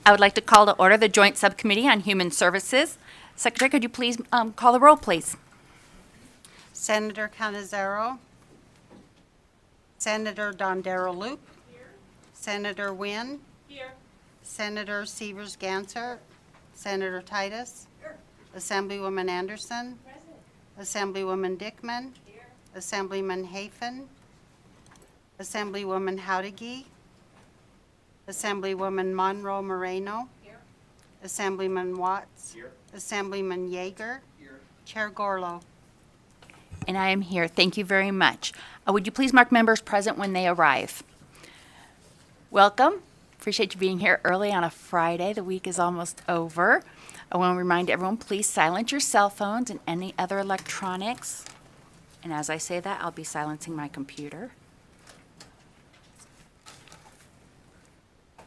I would like to call to order the Joint Subcommittee on Human Services. Secretary, could you please call the roll, please? Senator Canizaro. Senator Dondero Loop. Here. Senator Wynn. Here. Senator Severs-Ganser. Senator Titus. Here. Assemblywoman Anderson. Present. Assemblywoman Dickman. Here. Assemblyman Hafen. Assemblywoman Howdegi. Assemblywoman Monroe Moreno. Here. Assemblyman Watts. Here. Assemblyman Yeager. Here. Chair Gorlow. And I am here. Thank you very much. Would you please mark members present when they arrive? Welcome. Appreciate you being here early on a Friday. The week is almost over. I want to remind everyone, please silence your cell phones and any other electronics. And as I say that, I'll be silencing my computer.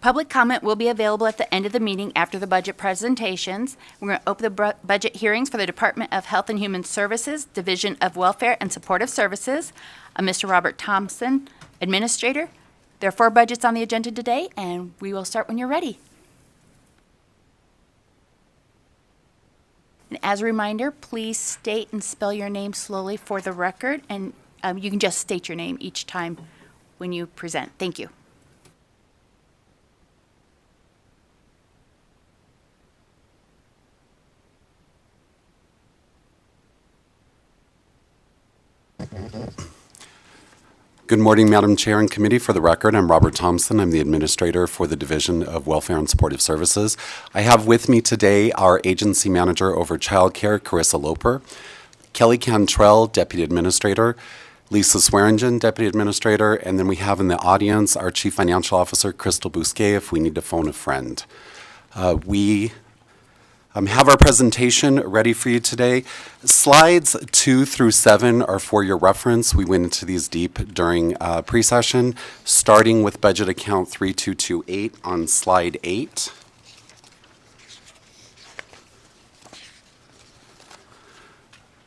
Public comment will be available at the end of the meeting after the budget presentations. We're going to open the budget hearings for the Department of Health and Human Services, Division of Welfare and Supportive Services. Mr. Robert Thompson, Administrator. There are 4 budgets on the agenda today, and we will start when you're ready. And as a reminder, please state and spell your name slowly for the record, and you can just state your name each time when you present. Thank you. Good morning, Madam Chair and Committee. For the record, I'm Robert Thompson. I'm the Administrator for the Division of Welfare and Supportive Services. I have with me today our Agency Manager over Child Care, Carissa Loper, Kelly Cantrell, Deputy Administrator, Lisa Swearingen, Deputy Administrator, and then we have in the audience our Chief Financial Officer, Crystal Bousquet, if we need to phone a friend. We have our presentation ready for you today. Slides 2 through 7 are for your reference. We went into these deep during pre-session, starting with budget account 3228 on slide 8.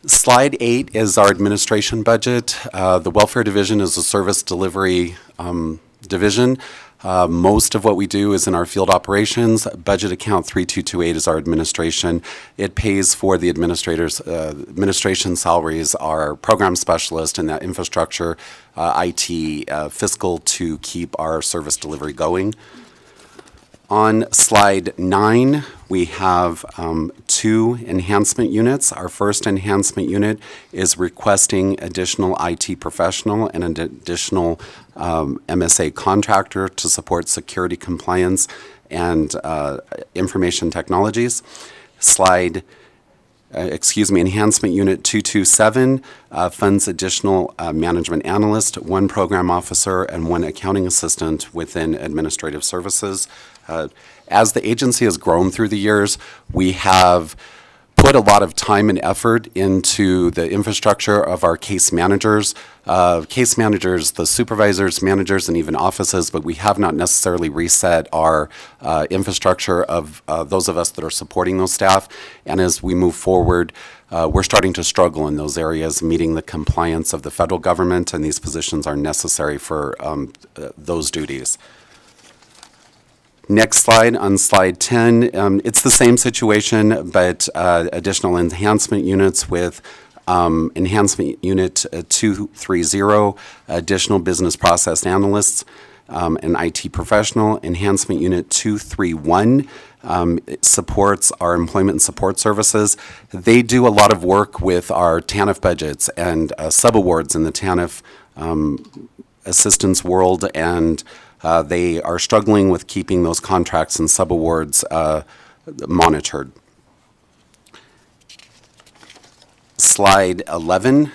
Slide 8 is our administration budget. The Welfare Division is a service delivery division. Most of what we do is in our field operations. Budget account 3228 is our administration. It pays for the administrators' administration salaries, our program specialist, and that infrastructure, IT, fiscal to keep our service delivery going. On slide 9, we have 2 enhancement units. Our first enhancement unit is requesting additional IT professional and an additional MSA contractor to support security compliance and information technologies. Enhancement Unit 227 funds additional management analyst, 1 program officer, and 1 accounting assistant within administrative services. As the agency has grown through the years, we have put a lot of time and effort into the infrastructure of our case managers, the supervisors, managers, and even offices, but we have not necessarily reset our infrastructure of those of us that are supporting those staff. And as we move forward, we're starting to struggle in those areas, meeting the compliance of the federal government, and these positions are necessary for those duties. Next slide, on slide 10, it's the same situation, but additional enhancement units with enhancement unit 230, additional business process analysts, an IT professional. Enhancement unit 231 supports our employment and support services. They do a lot of work with our TANF budgets and subawards in the TANF assistance world, and they are struggling with keeping those contracts and subawards monitored. Slide 11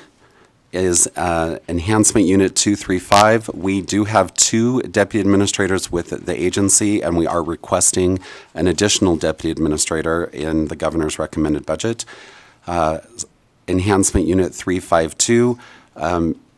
is Enhancement Unit 235. We do have 2 deputy administrators with the agency, and we are requesting an additional deputy administrator in the governor's recommended budget. Enhancement Unit 352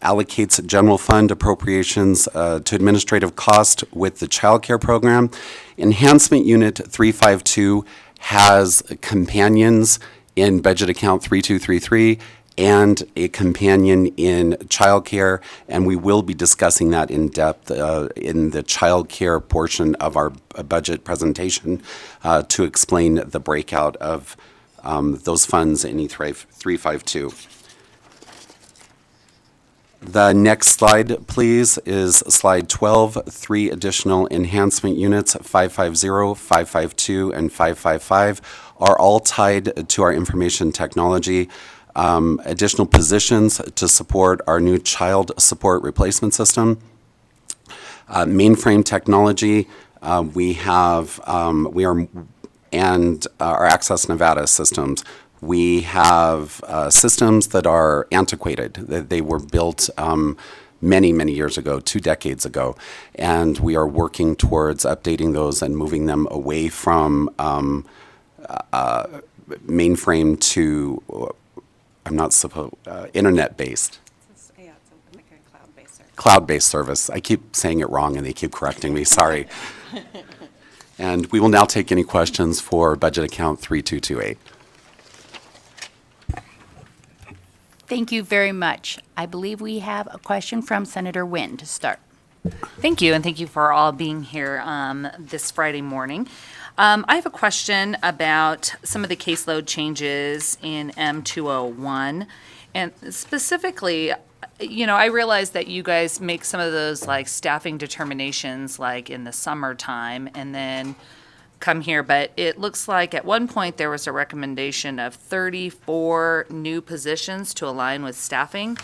allocates general fund appropriations to administrative cost with the child care program. Enhancement Unit 352 has companions in budget account 3233 and a companion in childcare, and we will be discussing that in depth in the childcare portion of our budget presentation to explain the breakout of those funds in E352. The next slide, please, is slide 12. 3 additional enhancement units, 550, 552, and 555, are all tied to our information technology. Additional positions to support our new child support replacement system. Mainframe technology, we are and our Access Nevada systems. We have systems that are antiquated. They were built many, many years ago, 2 decades ago, and we are working towards updating those and moving them away from mainframe to, internet-based. Yeah, it's like a cloud-based service. Cloud-based service. I keep saying it wrong and they keep correcting me, sorry. And we will now take any questions for budget account 3228. Thank you very much. I believe we have a question from Senator Wynn to start. Thank you, and thank you for all being here this Friday morning. I have a question about some of the caseload changes in M201. And specifically, I realize that you guys make some of those like staffing determinations like in the summertime and then come here, but it looks like at one point there was a recommendation of 34 new positions to align with staffing.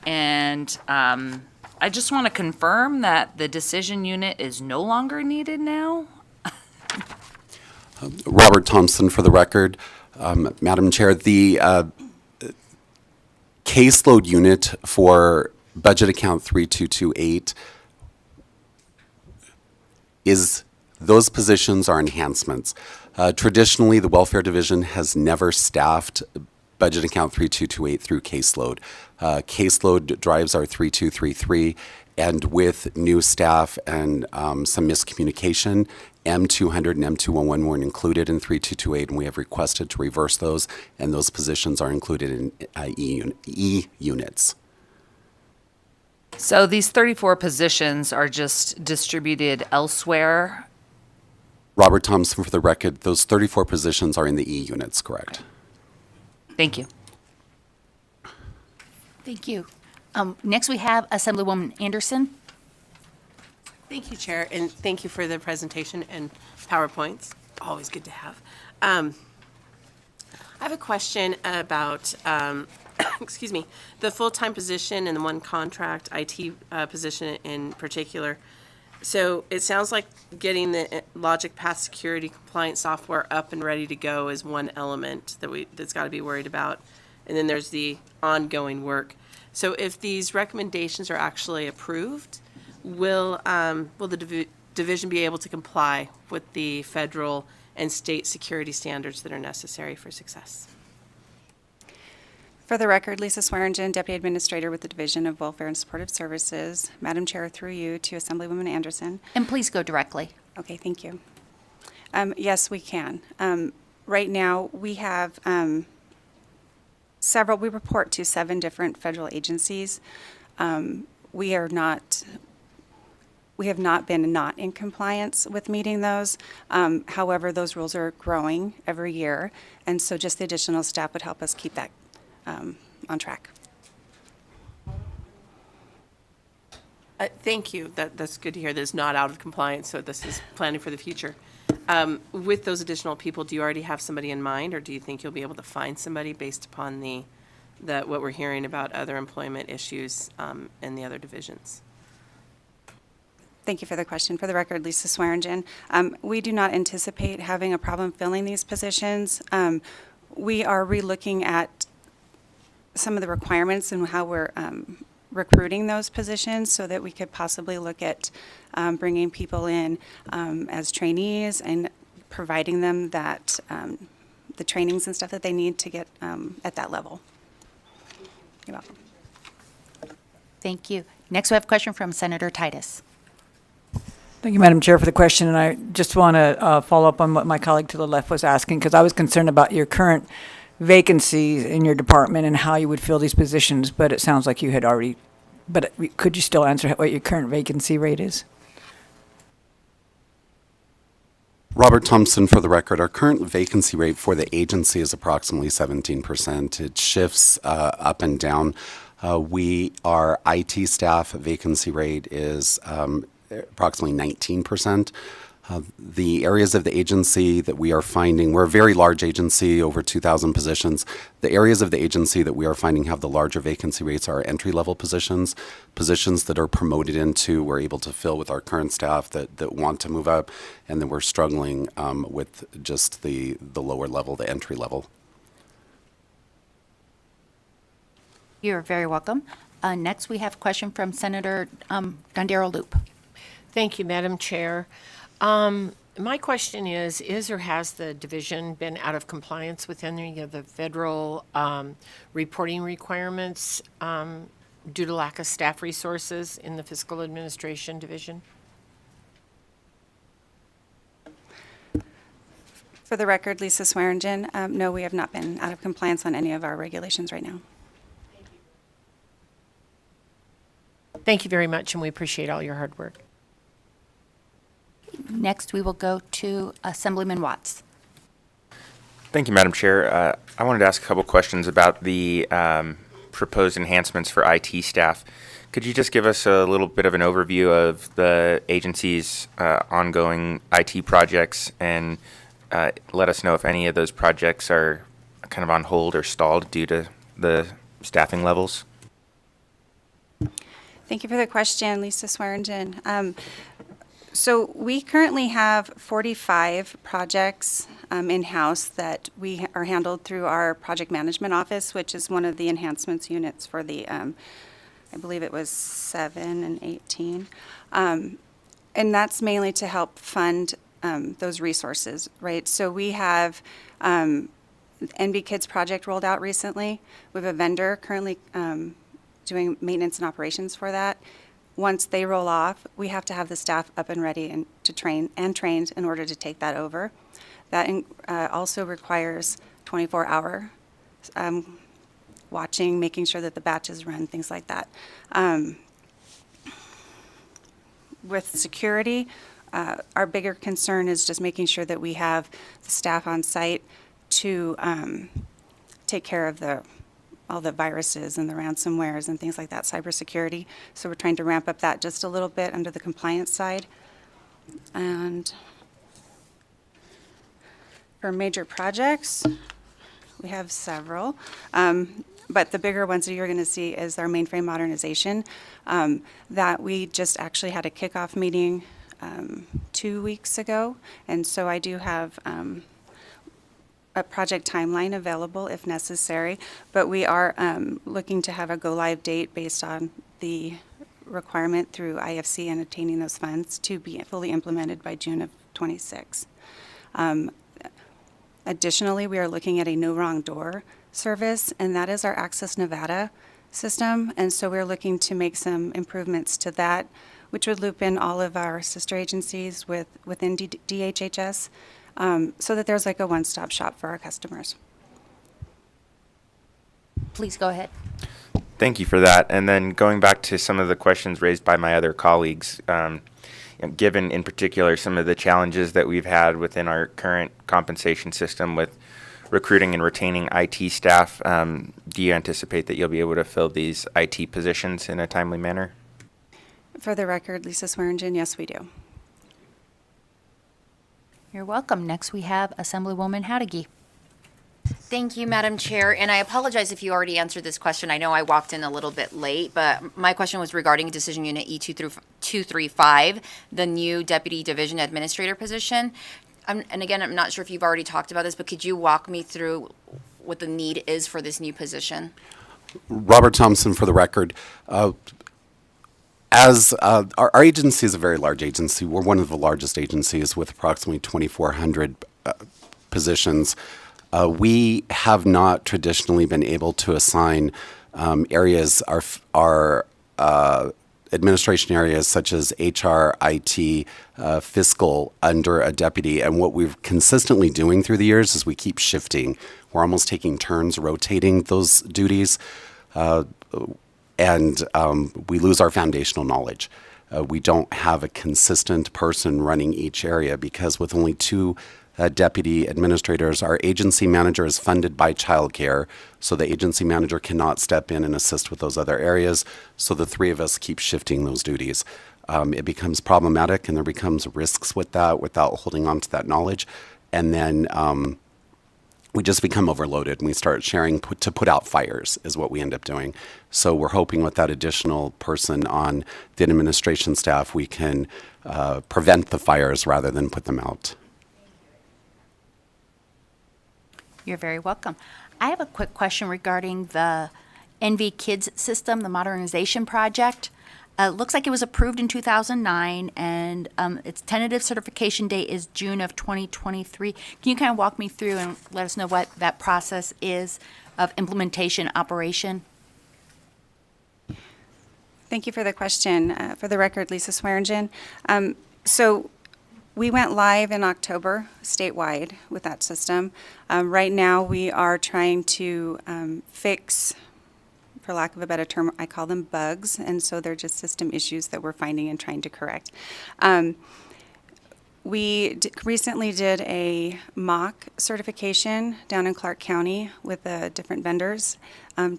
And I just want to confirm that the decision unit is no longer needed now. Robert Thompson for the record. Madam Chair, the caseload unit for budget account 3228 is, those positions are enhancements. Traditionally, the Welfare Division has never staffed budget account 3228 through caseload. Caseload drives our 3233, and with new staff and some miscommunication, M200 and M211 weren't included in 3228, and we have requested to reverse those, and those positions are included in E units. So these 34 positions are just distributed elsewhere. Robert Thompson for the record, those 34 positions are in the E units, correct? Thank you. Thank you. Next, we have Assemblywoman Anderson. Thank you, Chair, and thank you for the presentation and PowerPoints. Always good to have. I have a question about, excuse me, the full-time position and the one contract IT position in particular. So it sounds like getting the Logic Path security compliance software up and ready to go is one element that's got to be worried about. And then there's the ongoing work. So if these recommendations are actually approved, will the division be able to comply with the federal and state security standards that are necessary for success? For the record, Lisa Swearingen, Deputy Administrator with the Division of Welfare and Supportive Services. Madam Chair, through you to Assemblywoman Anderson. And please go directly. Okay, thank you. Yes, we can. Right now, we have we report to 7 different federal agencies. We have not been not in compliance with meeting those. However, those rules are growing every year, and so just the additional staff would help us keep that on track. Thank you. That's good to hear. That it's not out of compliance, so this is planning for the future. With those additional people, do you already have somebody in mind, or do you think you'll be able to find somebody based upon what we're hearing about other employment issues in the other divisions? Thank you for the question. For the record, Lisa Swearingen. We do not anticipate having a problem filling these positions. We are relooking at some of the requirements and how we're recruiting those positions so that we could possibly look at bringing people in as trainees and providing them that the trainings and stuff that they need to get at that level. You're welcome. Thank you. Next, we have a question from Senator Titus. Thank you, Madam Chair, for the question. And I just want to follow up on what my colleague to the left was asking, because I was concerned about your current vacancies in your department and how you would fill these positions, but it sounds like you had already, but could you still answer what your current vacancy rate is? Robert Thompson, for the record, our current vacancy rate for the agency is approximately 17%. It shifts up and down. Our IT staff vacancy rate is approximately 19%. The areas of the agency that we are finding, we're a very large agency, over 2,000 positions. The areas of the agency that we are finding have the larger vacancy rates are entry-level positions, positions that are promoted into, we're able to fill with our current staff that want to move up, and then we're struggling with just the lower level, the entry level. You're very welcome. Next, we have a question from Senator Dondero Loop. Thank you, Madam Chair. My question is or has the division been out of compliance with any of the federal reporting requirements due to lack of staff resources in the Fiscal Administration Division? For the record, Lisa Swearingen, no, we have not been out of compliance on any of our regulations right now. Thank you very much, and we appreciate all your hard work. Next, we will go to Assemblyman Watts. Thank you, Madam Chair. I wanted to ask a couple questions about the proposed enhancements for IT staff. Could you just give us a little bit of an overview of the agency's ongoing IT projects and let us know if any of those projects are kind of on hold or stalled due to the staffing levels? Thank you for the question, Lisa Swearingen. So we currently have 45 projects in-house that we are handled through our project management office, which is one of the enhancements units for the, I believe it was 7 and 18. And that's mainly to help fund those resources, right? So we have NB Kids project rolled out recently. We have a vendor currently doing maintenance and operations for that. Once they roll off, we have to have the staff up and ready and to trained in order to take that over. That also requires 24-hour watching, making sure that the batches run, things like that. With security, our bigger concern is just making sure that we have the staff on site to take care of all the viruses and the ransomwares and things like that, cybersecurity. So we're trying to ramp up that just a little bit under the compliance side. And for major projects, we have several. But the bigger ones that you're going to see is our mainframe modernization that we just actually had a kickoff meeting 2 weeks ago. And so I do have a project timeline available if necessary, but we are looking to have a go-live date based on the requirement through IFC and obtaining those funds to be fully implemented by June of 26. Additionally, we are looking at a no wrong door service, and that is our Access Nevada system, and so we're looking to make some improvements to that, which would loop in all of our sister agencies within DHHS, so that there's like a one-stop shop for our customers. Please go ahead. Thank you for that. And then going back to some of the questions raised by my other colleagues, given in particular some of the challenges that we've had within our current compensation system with recruiting and retaining IT staff, do you anticipate that you'll be able to fill these IT positions in a timely manner? For the record, Lisa Swearingen, yes, we do. You're welcome. Next, we have Assemblywoman Hadigi. Thank you, Madam Chair, and I apologize if you already answered this question. I know I walked in a little bit late, but my question was regarding Decision Unit E235, the new Deputy Division Administrator position. And again, I'm not sure if you've already talked about this, but could you walk me through what the need is for this new position? Robert Thompson, for the record. As our agency is a very large agency. We're one of the largest agencies with approximately 2,400 positions. We have not traditionally been able to assign areas. Our administration areas such as HR, IT, fiscal under a deputy. And what we're consistently doing through the years is we keep shifting. We're almost taking turns rotating those duties, and we lose our foundational knowledge. We don't have a consistent person running each area because with only two deputy administrators, our agency manager is funded by childcare, so the agency manager cannot step in and assist with those other areas. So the three of us keep shifting those duties. It becomes problematic, and there becomes risks with that without holding on to that knowledge. And then we just become overloaded, and we start sharing to put out fires is what we end up doing. So we're hoping with that additional person on the administration staff, we can prevent the fires rather than put them out. You're very welcome. I have a quick question regarding the NV Kids system, the modernization project. Looks like it was approved in 2009, and its tentative certification date is June of 2023. Can you kind of walk me through and let us know what that process is of implementation operation? Thank you for the question. For the record, Lisa Swearingen. So we went live in October statewide with that system. Right now, we are trying to fix, for lack of a better term, I call them bugs, and so they're just system issues that we're finding and trying to correct. We recently did a mock certification down in Clark County with different vendors,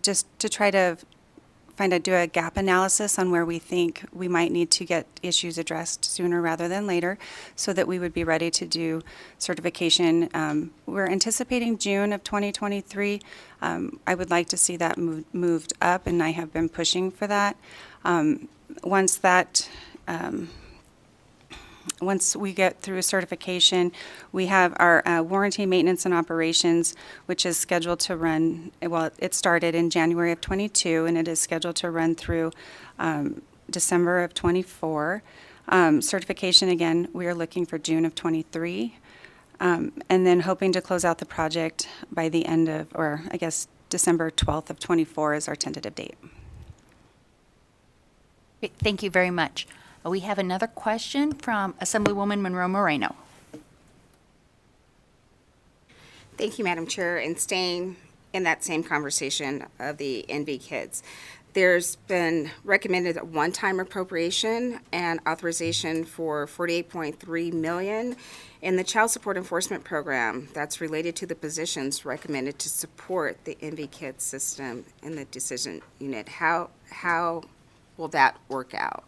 just to try to do a gap analysis on where we think we might need to get issues addressed sooner rather than later, so that we would be ready to do certification. We're anticipating June of 2023. I would like to see that moved up, and I have been pushing for that. Once we get through certification, we have our warranty, maintenance, and operations, which is scheduled to run, well, it started in January of 22, and it is scheduled to run through December of 24. Certification, again, we are looking for June of 23, and then hoping to close out the project by the end of, or I guess December 12th of 24 is our tentative date. Thank you very much. We have another question from Assemblywoman Monroe Moreno. Thank you, Madam Chair. And staying in that same conversation of the NV kids, there's been recommended a one-time appropriation and authorization for $48.3 million in the Child Support Enforcement Program that's related to the positions recommended to support the NV kids system in the decision unit. How will that work out?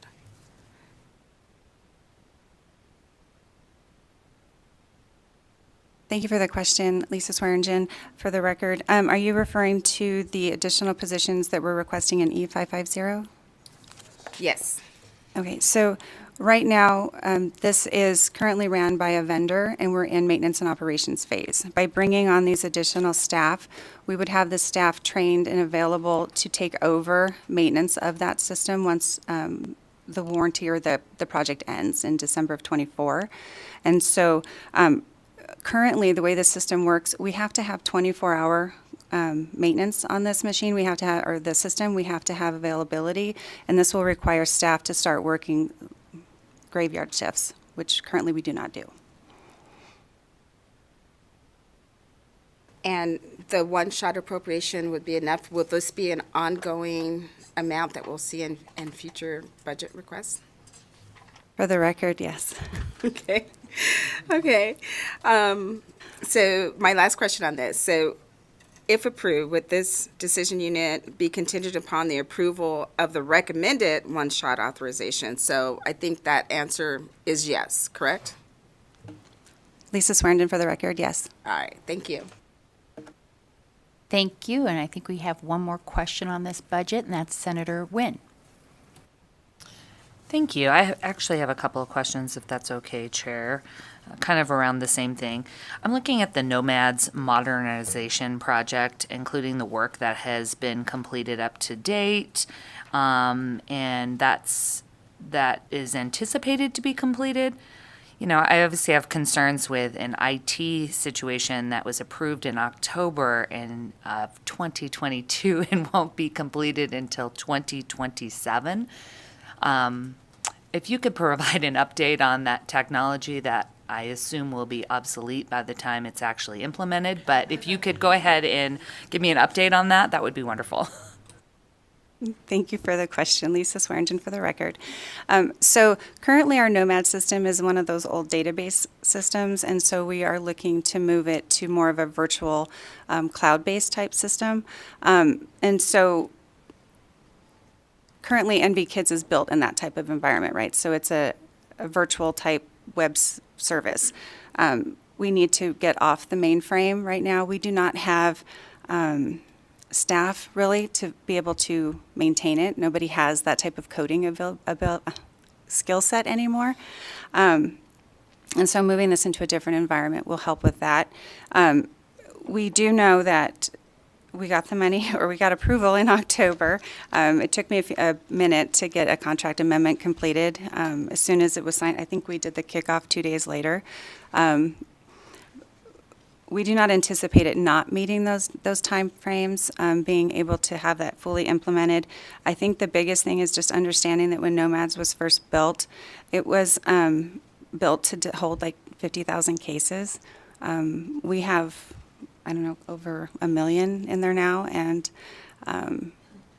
Thank you for the question, Lisa Swearingen. For the record, are you referring to the additional positions that we're requesting in E550? Yes. Okay, so right now, this is currently ran by a vendor, and we're in maintenance and operations phase. By bringing on these additional staff, we would have the staff trained and available to take over maintenance of that system once the warranty or the project ends in December of 24. And so currently, the way the system works, we have to have 24-hour maintenance on this machine. We have to have, or the system, we have to have availability, and this will require staff to start working graveyard shifts, which currently we do not do. And the one-shot appropriation would be enough? Will this be an ongoing amount that we'll see in future budget requests? For the record, yes. Okay. Okay. So my last question on this. So if approved, would this decision unit be contingent upon the approval of the recommended one-shot authorization? So I think that answer is yes, correct? Lisa Swearingen, for the record, yes. All right. Thank you. Thank you, and I think we have one more question on this budget, and that's Senator Wynn. Thank you. I actually have a couple of questions, if that's okay, Chair, kind of around the same thing. I'm looking at the Nomads modernization project, including the work that has been completed up to date, and that is anticipated to be completed. You know, I obviously have concerns with an IT situation that was approved in October of 2022 and won't be completed until 2027. If you could provide an update on that technology that I assume will be obsolete by the time it's actually implemented, but if you could go ahead and give me an update on that, that would be wonderful. Thank you for the question, Lisa Swearingen for the record. So currently our Nomad system is one of those old database systems, and so we are looking to move it to more of a virtual cloud-based type system. And so currently NV Kids is built in that type of environment, right? So it's a virtual type web service. We need to get off the mainframe right now. We do not have staff really to be able to maintain it. Nobody has that type of coding skill set anymore. And so moving this into a different environment will help with that. We do know that we got the money, or we got approval in October. It took me a minute to get a contract amendment completed. As soon as it was signed, I think we did the kickoff 2 days later. We do not anticipate it not meeting those timeframes, being able to have that fully implemented. I think the biggest thing is just understanding that when Nomads was first built, it was built to hold like 50,000 cases. We have, I don't know, over 1 million in there now, and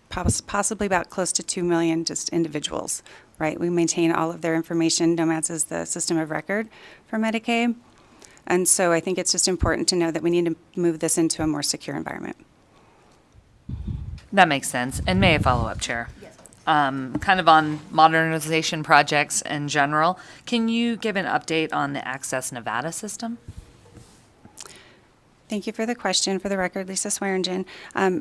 possibly about close to 2 million just individuals, right? We maintain all of their information. Nomads is the system of record for Medicaid. And so I think it's just important to know that we need to move this into a more secure environment. That makes sense. And may I follow up, Chair? Yes. Kind of on modernization projects in general, can you give an update on the Access Nevada system? Thank you for the question. For the record, Lisa Swearingen.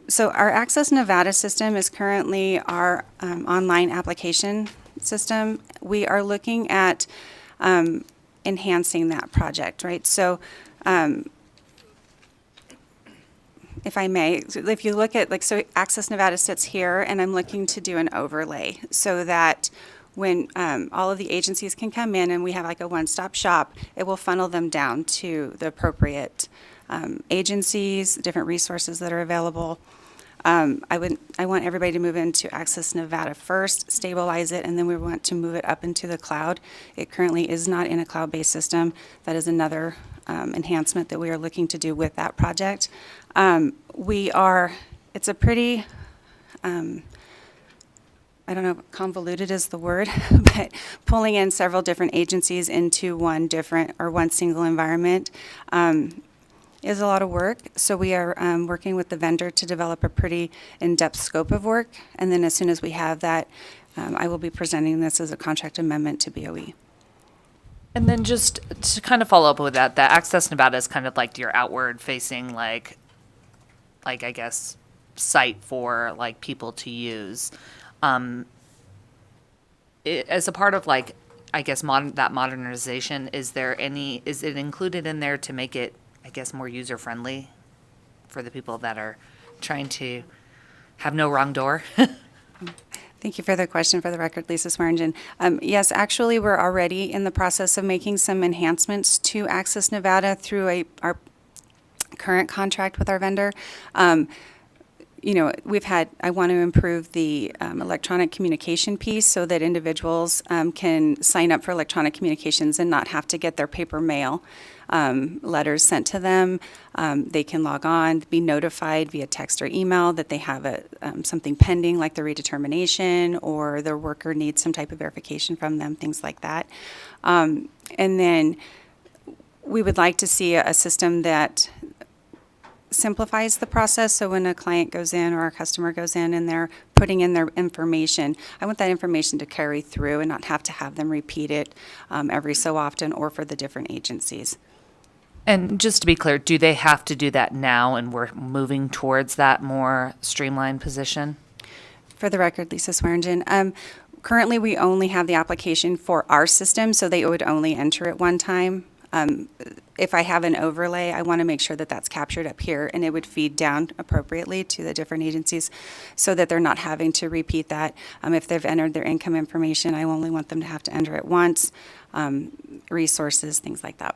So our Access Nevada system is currently our online application system. We are looking at enhancing that project, right? So if I may, if you look at, so Access Nevada sits here, and I'm looking to do an overlay so that when all of the agencies can come in and we have like a one-stop shop, it will funnel them down to the appropriate agencies, different resources that are available. I want everybody to move into Access Nevada first, stabilize it, and then we want to move it up into the cloud. It currently is not in a cloud-based system. That is another enhancement that we are looking to do with that project. It's a pretty, I don't know, convoluted is the word, but pulling in several different agencies into one single environment is a lot of work. So we are working with the vendor to develop a pretty in-depth scope of work. And then as soon as we have that, I will be presenting this as a contract amendment to BOE. And then just to kind of follow up with that, the Access Nevada is kind of like your outward facing, like I guess, site for like people to use. As a part of like, I guess, that modernization, is it included in there to make it, I guess, more user-friendly for the people that are trying to have no wrong door? Thank you for the question. For the record, Lisa Swearingen. Yes, actually, we're already in the process of making some enhancements to Access Nevada through our current contract with our vendor. I want to improve the electronic communication piece so that individuals can sign up for electronic communications and not have to get their paper mail letters sent to them. They can log on, be notified via text or email that they have something pending, like the redetermination, or their worker needs some type of verification from them, things like that. And then we would like to see a system that simplifies the process. So when a client goes in or a customer goes in and they're putting in their information, I want that information to carry through and not have to have them repeat it every so often or for the different agencies. And just to be clear, do they have to do that now, and we're moving towards that more streamlined position? For the record, Lisa Swearingen. Currently, we only have the application for our system, so they would only enter it one time. If I have an overlay, I want to make sure that that's captured up here, and it would feed down appropriately to the different agencies so that they're not having to repeat that. If they've entered their income information, I only want them to have to enter it once, resources, things like that.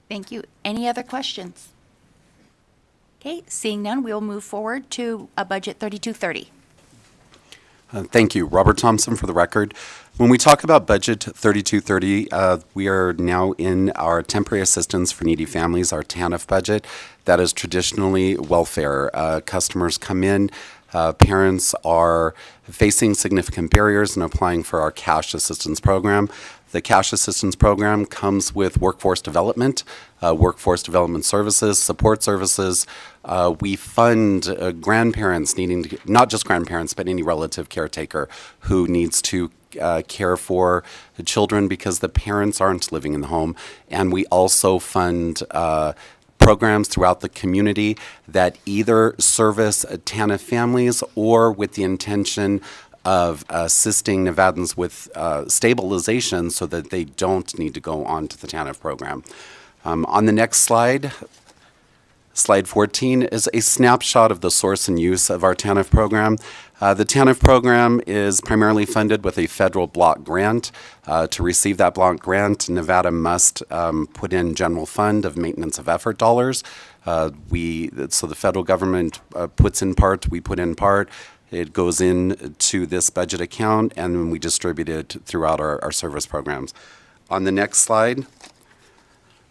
Thank you. Any other questions? Okay, seeing none, we'll move forward to Budget 3230. Thank you. Robert Thompson for the record. When we talk about budget 3230, we are now in our temporary assistance for needy families, our TANF budget. That is traditionally welfare. Customers come in, parents are facing significant barriers in applying for our cash assistance program. The cash assistance program comes with workforce development services, support services. We fund grandparents needing to, not just grandparents, but any relative caretaker who needs to care for the children because the parents aren't living in the home. And we also fund programs throughout the community that either service TANF families or with the intention of assisting Nevadans with stabilization so that they don't need to go on to the TANF program. On the next slide, slide 14, is a snapshot of the source and use of our TANF program. The TANF program is primarily funded with a federal block grant. To receive that block grant, Nevada must put in general fund of maintenance of effort dollars. So the federal government puts in part, we put in part. It goes in to this budget account, and then we distribute it throughout our service programs. On the next slide,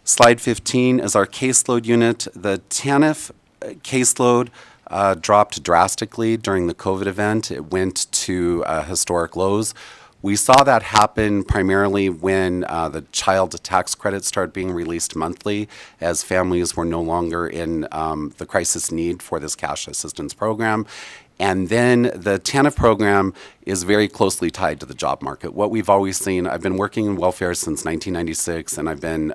slide 15 is our caseload unit. The TANF caseload dropped drastically during the COVID event. It went to historic lows. We saw that happen primarily when the child tax credits started being released monthly as families were no longer in the crisis need for this cash assistance program. And then the TANF program is very closely tied to the job market. What we've always seen, I've been working in welfare since 1996, and I've been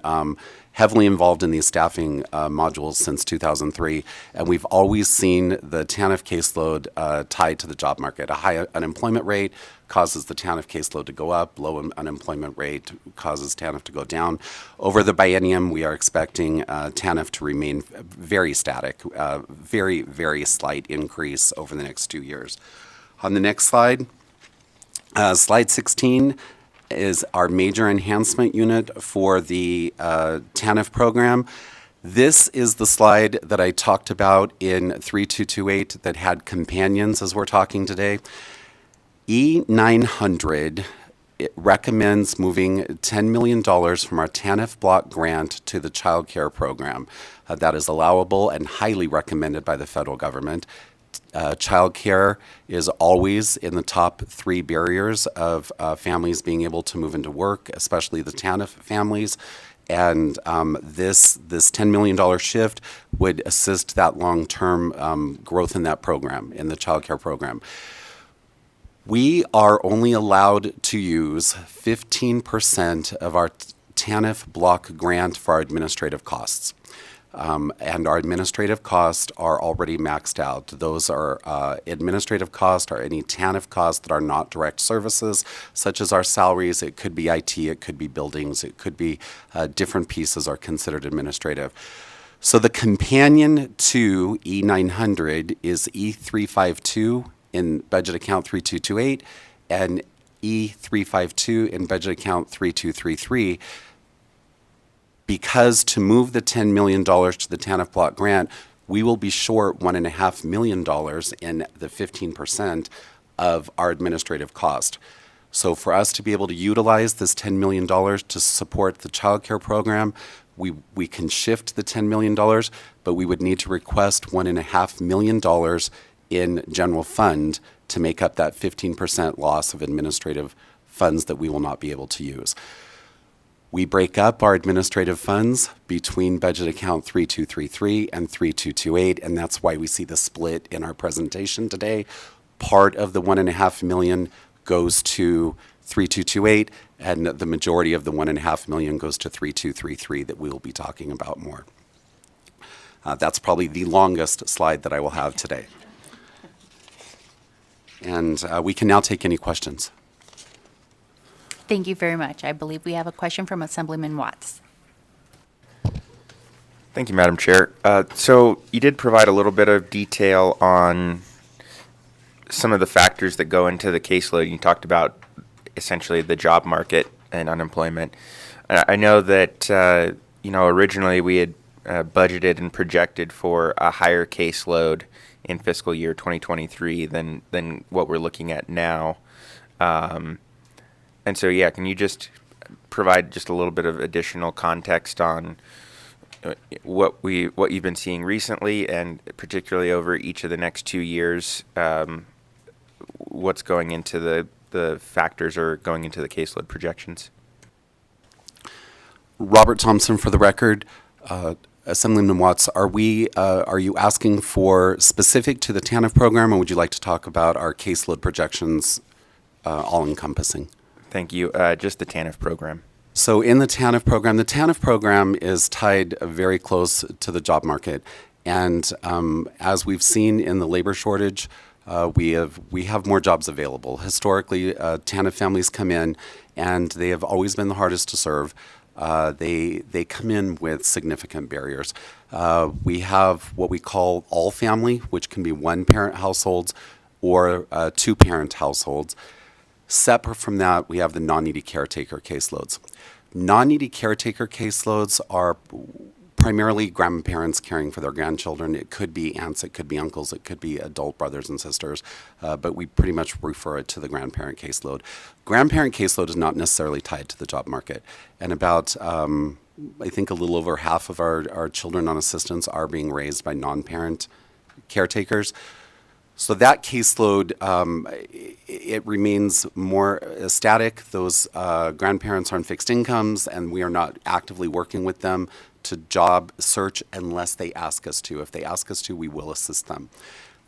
heavily involved in these staffing modules since 2003, and we've always seen the TANF caseload tied to the job market. A high unemployment rate causes the TANF caseload to go up, low unemployment rate causes TANF to go down. Over the biennium, we are expecting TANF to remain very static, very, very slight increase over the next 2 years. On the next slide, slide 16, is our major enhancement unit for the TANF program. This is the slide that I talked about in 3228 that had companions as we're talking today. E900 it recommends moving $10 million from our TANF block grant to the child care program. That is allowable and highly recommended by the federal government. Child care is always in the top 3 barriers of families being able to move into work, especially the TANF families. And this $10 million shift would assist that long-term growth in that program, in the child care program. We are only allowed to use 15% of our TANF block grant for our administrative costs. And our administrative costs are already maxed out. Those are administrative costs or any TANF costs that are not direct services, such as our salaries. It could be IT, it could be buildings, it could be different pieces are considered administrative. So the companion to E900 is E352 in budget account 3228 and E352 in budget account 3233. Because to move the $10 million to the TANF block grant, we will be short $1.5 million in the 15% of our administrative cost. So for us to be able to utilize this $10 million to support the child care program, we can shift the $10 million, but we would need to request $1.5 million in general fund to make up that 15% loss of administrative funds that we will not be able to use. We break up our administrative funds between budget account 3233 and 3228, and that's why we see the split in our presentation today. Part of the $1.5 million goes to 3228, and the majority of the $1.5 million goes to 3233 that we will be talking about more. That's probably the longest slide that I will have today. And we can now take any questions. Thank you very much. I believe we have a question from Assemblyman Watts. Thank you, Madam Chair. So you did provide a little bit of detail on some of the factors that go into the caseload. You talked about essentially the job market and unemployment. I know that, originally we had budgeted and projected for a higher caseload in fiscal year 2023 than what we're looking at now. And so, yeah, can you just provide just a little bit of additional context on what you've been seeing recently, and particularly over each of the next 2 years, what's going into the factors or going into the caseload projections? Robert Thompson for the record. Assemblyman Watts, are you asking for specific to the TANF program, or would you like to talk about our caseload projections all encompassing? Thank you. Just the TANF program. So in the TANF program is tied very close to the job market. And as we've seen in the labor shortage, we have more jobs available. Historically, TANF families come in, and they have always been the hardest to serve. They come in with significant barriers. We have what we call all family, which can be one-parent households or two-parent households. Separate from that, we have the non-needy caretaker caseloads. Non-needy caretaker caseloads are primarily grandparents caring for their grandchildren. It could be aunts, it could be uncles, it could be adult brothers and sisters, but we pretty much refer it to the grandparent caseload. Grandparent caseload is not necessarily tied to the job market, and about I think a little over half of our children on assistance are being raised by non-parent caretakers. So that caseload, it remains more static. Those grandparents are on fixed incomes, and we are not actively working with them to job search unless they ask us to. If they ask us to, we will assist them.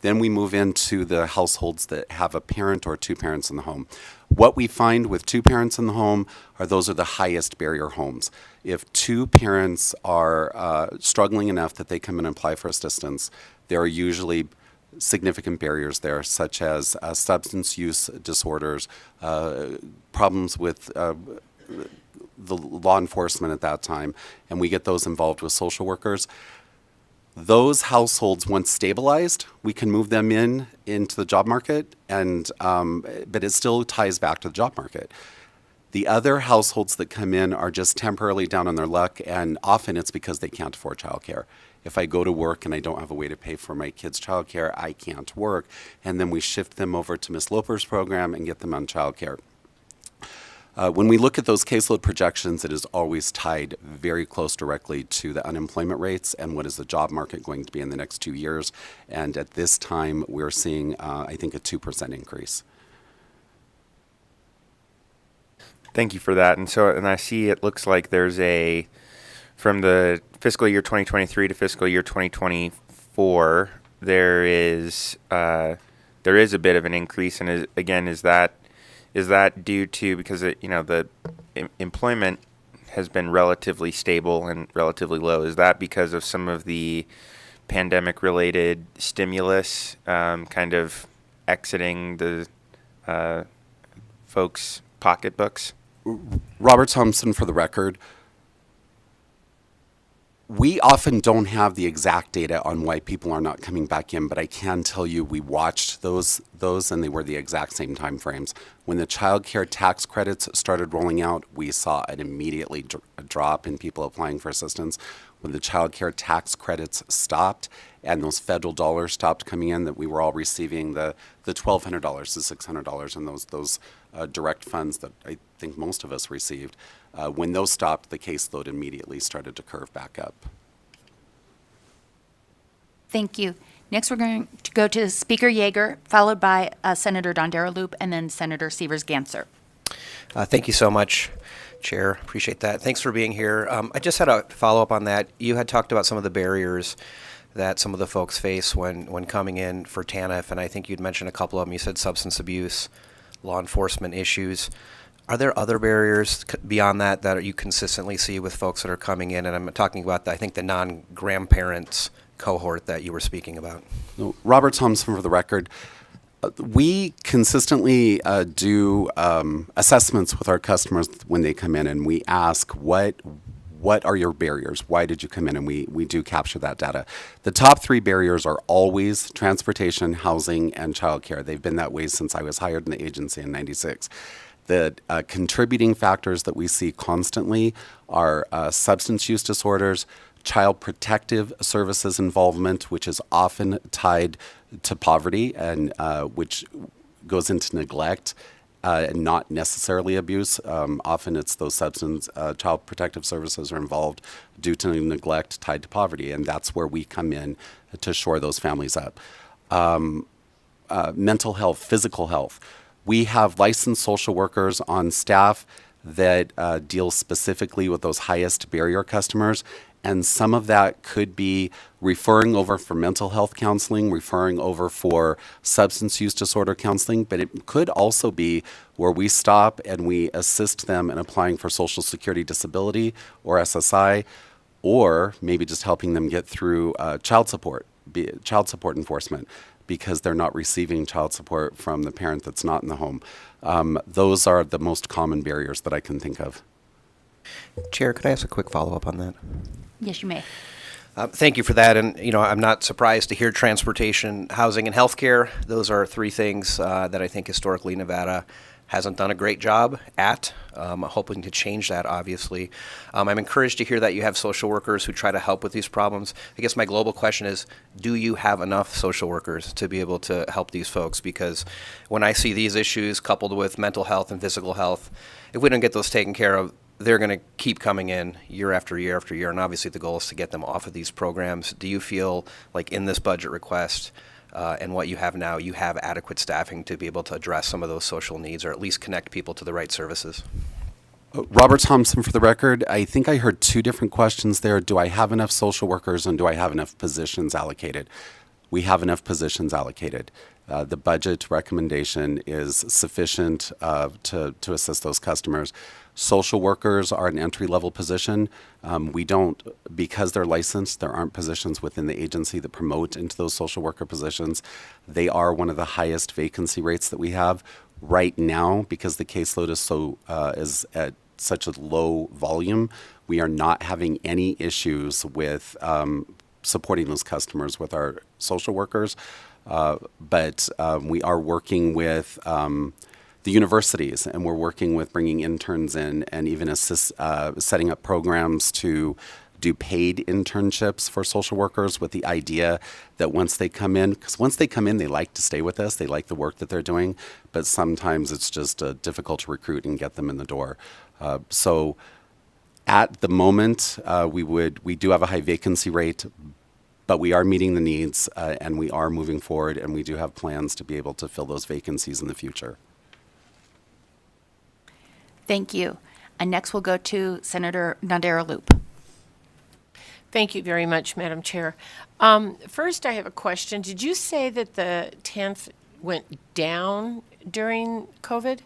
Then we move into the households that have a parent or two parents in the home. What we find with two parents in the home are those are the highest barrier homes. If two parents are struggling enough that they come in and apply for assistance, there are usually significant barriers there, such as substance use disorders, problems with the law enforcement at that time, and we get those involved with social workers. Those households, once stabilized, we can move them into the job market, and but it still ties back to the job market. The other households that come in are just temporarily down on their luck, and often it's because they can't afford childcare. If I go to work and I don't have a way to pay for my kids' childcare, I can't work, and then we shift them over to Ms. Loper's program and get them on childcare. When we look at those caseload projections, it is always tied very close directly to the unemployment rates and what is the job market going to be in the next 2 years. And at this time, we're seeing, I think, a 2% increase. Thank you for that. And I see it looks like there's from the fiscal year 2023 to fiscal year 2024, there is a bit of an increase. And is that due to, because the employment has been relatively stable and relatively low? Is that because of some of the pandemic-related stimulus kind of exiting the folks' pocketbooks? Robert Thompson for the record. We often don't have the exact data on why people are not coming back in, but I can tell you we watched those and they were the exact same time frames. When the child care tax credits started rolling out, we saw an immediately drop in people applying for assistance. When the child care tax credits stopped and those federal dollars stopped coming in that we were all receiving, the $1,200, the $600, and those direct funds that I think most of us received, when those stopped, the caseload immediately started to curve back up. Thank you. Next, we're going to go to Speaker Yeager, followed by Senator Loop, and then Senator Severs-Ganser. Thank you so much, Chair. Appreciate that. Thanks for being here. I just had a follow-up on that. You had talked about some of the barriers that some of the folks face when coming in for TANF, and I think you'd mentioned a couple of them. You said substance abuse, law enforcement issues. Are there other barriers beyond that you consistently see with folks that are coming in? And I'm talking about, I think, the non-grandparents cohort that you were speaking about. Robert Thompson for the record. We consistently do assessments with our customers when they come in, and we ask, what are your barriers? Why did you come in? And we do capture that data. The top three barriers are always transportation, housing, and childcare. They've been that way since I was hired in the agency in '96. The contributing factors that we see constantly are substance use disorders, child protective services involvement, which is often tied to poverty and which goes into neglect. And not necessarily abuse. Often it's those child protective services are involved due to neglect tied to poverty, and that's where we come in to shore those families up. Mental health, physical health. We have licensed social workers on staff that deal specifically with those highest barrier customers. And some of that could be referring over for mental health counseling, referring over for substance use disorder counseling, but it could also be where we stop and we assist them in applying for Social Security disability or SSI, or maybe just helping them get through child support enforcement because they're not receiving child support from the parent that's not in the home. Those are the most common barriers that I can think of. Chair, could I ask a quick follow-up on that? Yes, you may. Thank you for that. And, I'm not surprised to hear transportation, housing, and healthcare. Those are three things that I think historically Nevada hasn't done a great job at. I'm hoping to change that, obviously. I'm encouraged to hear that you have social workers who try to help with these problems. I guess my global question is, do you have enough social workers to be able to help these folks? Because when I see these issues coupled with mental health and physical health, if we don't get those taken care of, they're going to keep coming in year after year after year, and obviously the goal is to get them off of these programs. Do you feel like in this budget request and what you have now, you have adequate staffing to be able to address some of those social needs or at least connect people to the right services? Robert Thompson, for the record. I think I heard two different questions there. Do I have enough social workers and do I have enough positions allocated? We have enough positions allocated. The budget recommendation is sufficient to assist those customers. Social workers are an entry-level position. We don't, because they're licensed, there aren't positions within the agency that promote into those social worker positions. They are one of the highest vacancy rates that we have right now because the caseload is at such a low volume. We are not having any issues with supporting those customers with our social workers. But we are working with the universities, and we're working with bringing interns in and even setting up programs to do paid internships for social workers with the idea that once they come in, because once they come in, they like to stay with us, they like the work that they're doing, but sometimes it's just difficult to recruit and get them in the door. So at the moment, we do have a high vacancy rate, but we are meeting the needs and we are moving forward, and we do have plans to be able to fill those vacancies in the future. Thank you. And next we'll go to Senator Nadera Loop. Thank you very much, Madam Chair. First, I have a question. Did you say that the TANF went down during COVID?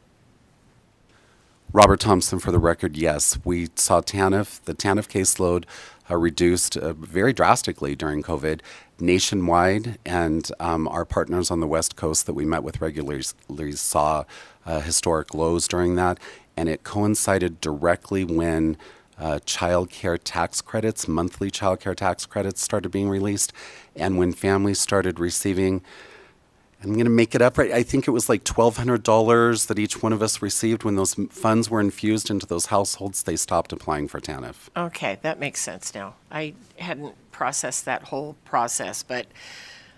Robert Thompson, for the record, yes. We saw the TANF caseload reduced very drastically during COVID nationwide, and our partners on the West Coast that we met with regularly saw historic lows during that, and it coincided directly when child care tax credits, monthly child care tax credits started being released, and when families started receiving, I'm going to make it up right, I think it was like $1,200 that each one of us received when those funds were infused into those households, they stopped applying for TANF. Okay, that makes sense now. I hadn't processed that whole process, but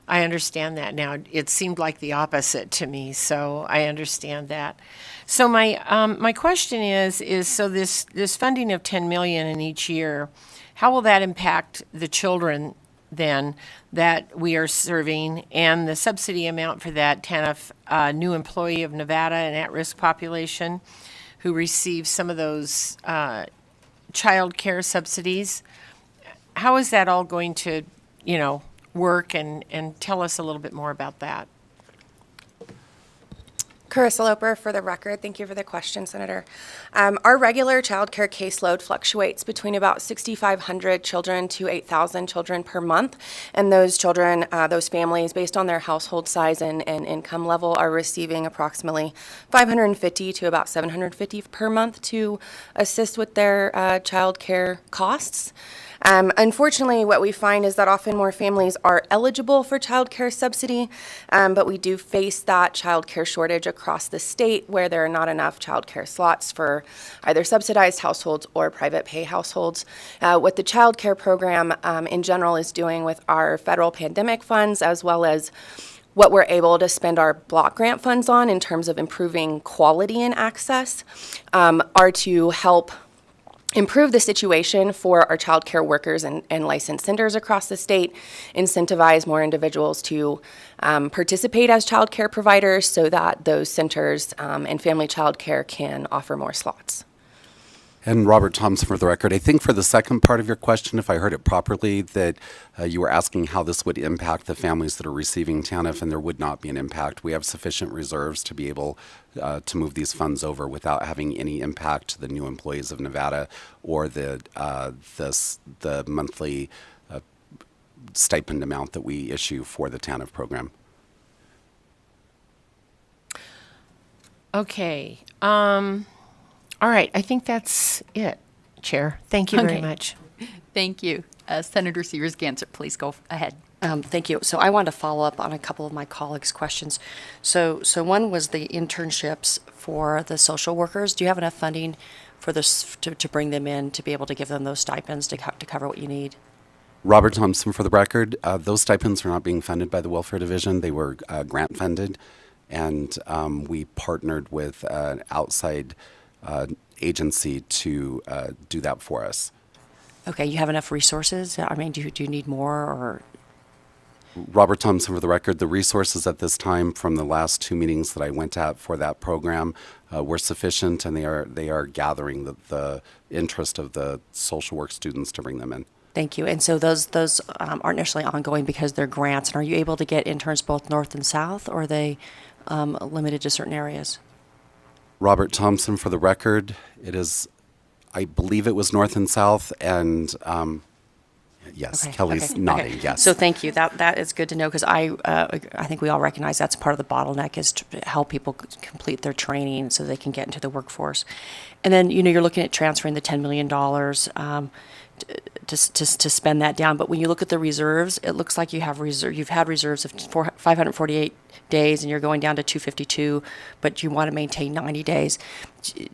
I understand that now. It seemed like the opposite to me, so I understand that. So my question is so this funding of $10 million in each year, how will that impact the children then that we are serving, and the subsidy amount for that TANF new employee of Nevada, an at-risk population who receives some of those child care subsidies? How is that all going to, work, and tell us a little bit more about that? Carissa Loper, for the record. Thank you for the question, Senator. Our regular child care caseload fluctuates between about 6,500 children to 8,000 children per month. And those children, those families, based on their household size and income level, are receiving approximately $550 to about $750 per month to assist with their child care costs. Unfortunately, what we find is that often more families are eligible for child care subsidy, but we do face that child care shortage across the state where there are not enough child care slots for either subsidized households or private pay households. What the child care program in general is doing with our federal pandemic funds, as well as what we're able to spend our block grant funds on in terms of improving quality and access, are to help improve the situation for our child care workers and licensed centers across the state, incentivize more individuals to participate as child care providers so that those centers and family child care can offer more slots. And Robert Thompson, for the record, I think for the second part of your question, if I heard it properly, that you were asking how this would impact the families that are receiving TANF, and there would not be an impact. We have sufficient reserves to be able to move these funds over without having any impact to the new employees of Nevada or the monthly stipend amount that we issue for the TANF program. Okay. All right, I think that's it, Chair. Thank you very Okay. much. Thank you. Senator Sears-Gansert, please go ahead. Thank you. So I wanted to follow up on a couple of my colleagues' questions. So one was the internships for the social workers. Do you have enough funding for this to bring them in to be able to give them those stipends to cover what you need? Robert Thompson, for the record, those stipends are not being funded by the Welfare Division. They were grant funded, and we partnered with an outside agency to do that for us. Okay, you have enough resources? I mean, do you need more or? Robert Thompson, for the record, the resources at this time from the last two meetings that I went at for that program were sufficient, and they are gathering the interest of the social work students to bring them in. Thank you. And so those aren't necessarily ongoing because they're grants. And are you able to get interns both north and south, or are they limited to certain areas? Robert Thompson, for the record, it is, I believe it was north and south, and yes, Okay, Kelly's okay, nodding, okay. yes. So thank you. That is good to know because I think we all recognize that's part of the bottleneck is to help people complete their training so they can get into the workforce. And then, you're looking at transferring the $10 million to spend that down. But when you look at the reserves, it looks like you've had reserves of 548 days and you're going down to 252, but you want to maintain 90 days.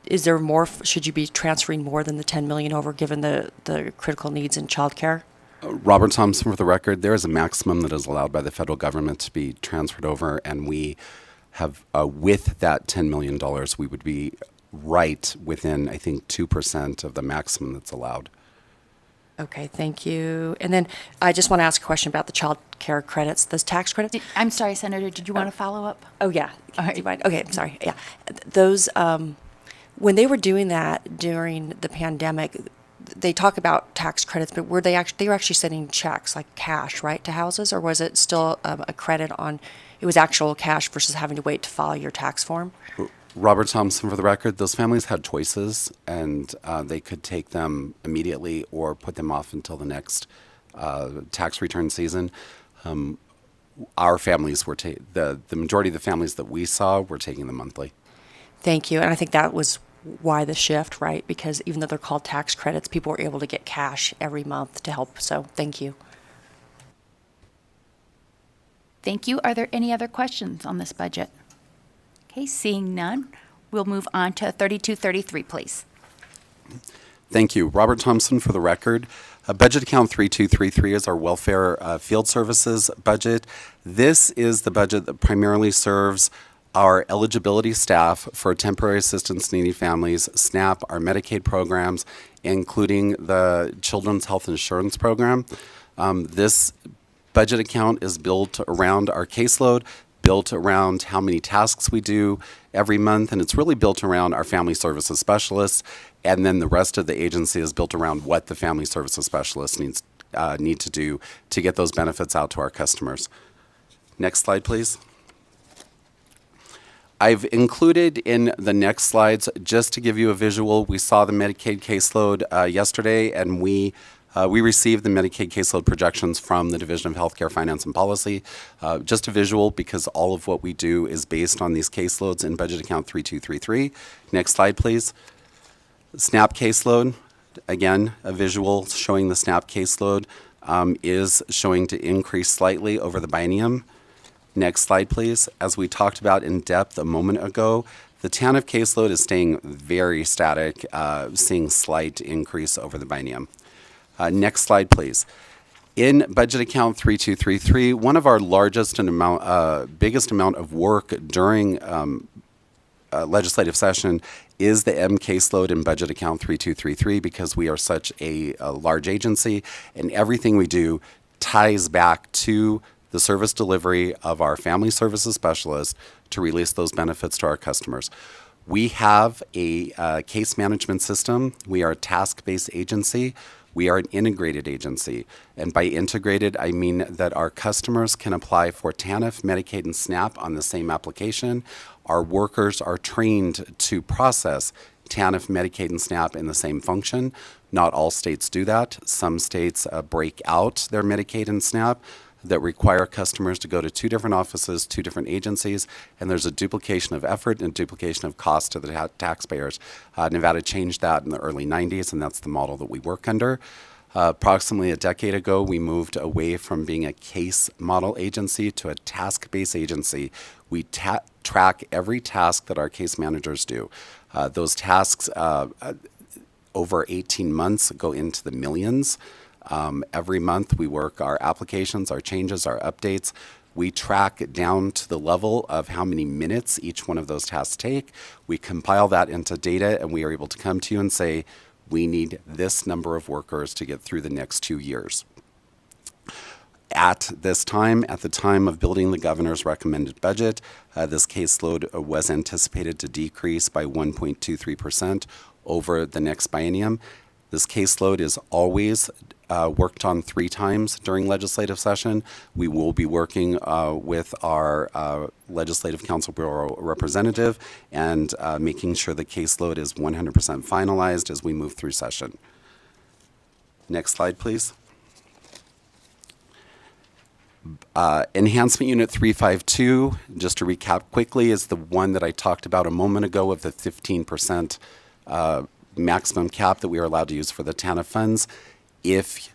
Is there more? Should you be transferring more than the 10 million over given the critical needs in childcare? Robert Thompson, for the record, there is a maximum that is allowed by the federal government to be transferred over, and we have, with that $10 million, we would be right within, I think, 2% of the maximum that's allowed. Okay, thank you. And then I just want to ask a question about the child care credits, those tax credits. I'm sorry, Senator, did you want to follow up? Oh, yeah. All right. Do you mind? Okay, I'm sorry. Yeah. Those, when they were doing that during the pandemic, they talk about tax credits, but were they were actually sending checks, like cash, right, to houses? Or was it still a credit on, it was actual cash versus having to wait to file your tax form? Robert Thompson, for the record, those families had choices, and they could take them immediately or put them off until the next tax return season. Our families were the majority of the families that we saw were taking them monthly. Thank you. And I think that was why the shift, right? Because even though they're called tax credits, people were able to get cash every month to help. So thank you. Thank you. Are there any other questions on this budget? Okay, seeing none, we'll move on to 3233, please. Thank you. Robert Thompson, for the record. Budget account 3233 is our welfare field services budget. This is the budget that primarily serves our eligibility staff for temporary assistance needy families, SNAP, our Medicaid programs, including the Children's Health Insurance Program. This budget account is built around our caseload, built around how many tasks we do every month, and it's really built around our family services specialists, and then the rest of the agency is built around what the family services specialists need to do to get those benefits out to our customers. Next slide, please. I've included in the next slides, just to give you a visual, we saw the Medicaid caseload yesterday, and we received the Medicaid caseload projections from the Division of Healthcare Finance and Policy. Just a visual, because all of what we do is based on these caseloads in budget account 3233. Next slide, please. SNAP caseload. again, a visual showing the SNAP caseload is showing to increase slightly over the biennium. Next slide, please. As we talked about in depth a moment ago, the TANF caseload is staying very static, seeing slight increase over the biennium. Next slide, please. In budget account 3233, one of our largest and biggest amount of work during legislative session is the M caseload in budget account 3233 because we are such a large agency and everything we do ties back to the service delivery of our family services specialists to release those benefits to our customers. We have a case management system. We are a task-based agency. We are an integrated agency. And by integrated, I mean that our customers can apply for TANF, Medicaid, and SNAP on the same application. Our workers are trained to process TANF, Medicaid, and SNAP in the same function. Not all states do that. Some states break out their Medicaid and SNAP that require customers to go to two different offices, two different agencies, and there's a duplication of effort and duplication of cost to the taxpayers. Nevada changed that in the early 90s, and that's the model that we work under. Approximately a decade ago, we moved away from being a case model agency to a task-based agency. We track every task that our case managers do. Those tasks over 18 months go into the millions. Every month we work our applications, our changes, our updates. We track down to the level of how many minutes each one of those tasks take. We compile that into data and we are able to come to you and say, we need this number of workers to get through the next 2 years. At this time, at the time of building the governor's recommended budget, this caseload was anticipated to decrease by 1.23% over the next biennium. This caseload is always worked on 3 times during legislative session. We will be working with our Legislative Council Bureau representative and making sure the caseload is 100% finalized as we move through session. Next slide, please. Enhancement Unit 352, just to recap quickly, is the one that I talked about a moment ago of the 15% maximum cap that we are allowed to use for the TANF funds. If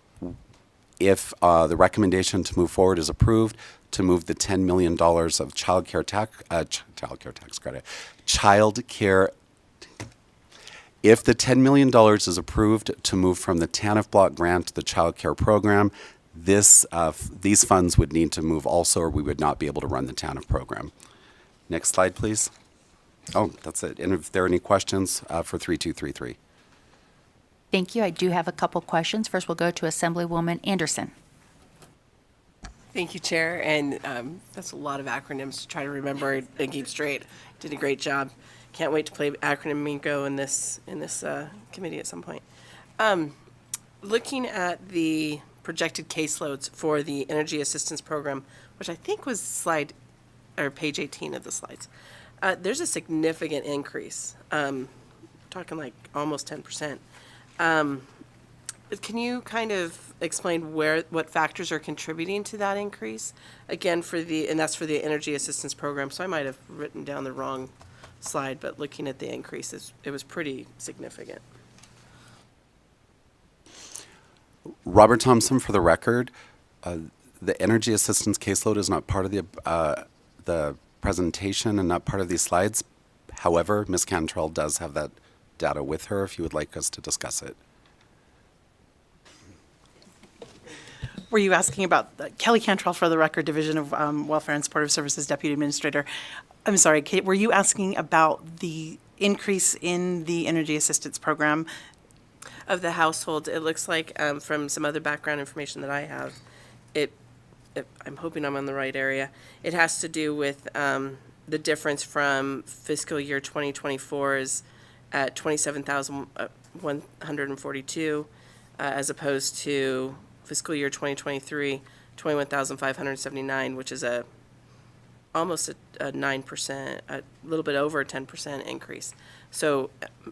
the recommendation to move forward is approved, to move the $10 million of child care tax credit, if the $10 million is approved to move from the TANF block grant to the child care program, these funds would need to move also, or we would not be able to run the TANF program. Next slide, please. Oh, that's it. And if there are any questions for 3233. Thank you. I do have a couple questions. First, we'll go to Assemblywoman Anderson. Thank you, Chair. And that's a lot of acronyms to try to remember and keep straight. Did a great job. Can't wait to play acronym bingo in this committee at some point. Looking at the projected caseloads for the Energy Assistance Program, which I think was page 18 of the slides. There's a significant increase, talking like almost 10%. Can you kind of explain what factors are contributing to that increase? Again, and that's for the Energy Assistance Program, so I might have written down the wrong slide, but looking at the increases, it was pretty significant. Robert Thompson, for the record, the Energy Assistance caseload is not part of the presentation and not part of these slides. However, Ms. Cantrell does have that data with her if you would like us to discuss it. Were you asking about Kelly Cantrell, for the record, Division of Welfare and Supportive Services Deputy Administrator? I'm sorry, Kate, were you asking about the increase in the Energy Assistance Program? Of the households, it looks like from some other background information that I have, I'm hoping I'm on the right area. It has to do with the difference from fiscal year 2024's at 27,142 as opposed to fiscal year 2023, 21,579, which is almost a 9%, a little bit over a 10% increase. So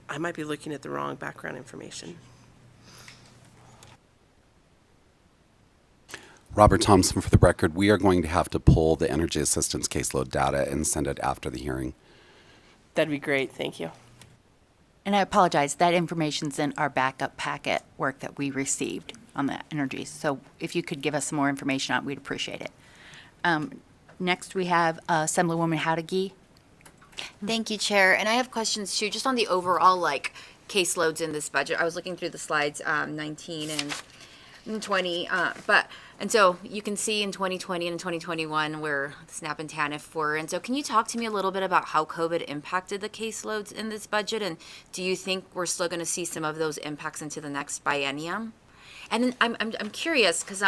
I might be looking at the wrong background information. Robert Thompson, for the record, we are going to have to pull the Energy Assistance caseload data and send it after the hearing. That'd be great. Thank you. And I apologize, that information's in our backup packet work that we received on the energy. So if you could give us some more information on it, we'd appreciate it. Next, we have Assemblywoman Howdigee. Thank you, Chair. And I have questions too, just on the overall caseloads in this budget. I was looking through the slides, 19 and 20, and so you can see in 2020 and 2021 where SNAP and TANF were. And so can you talk to me a little bit about how COVID impacted the caseloads in this budget? And do you think we're still going to see some of those impacts into the next biennium? And then I'm curious because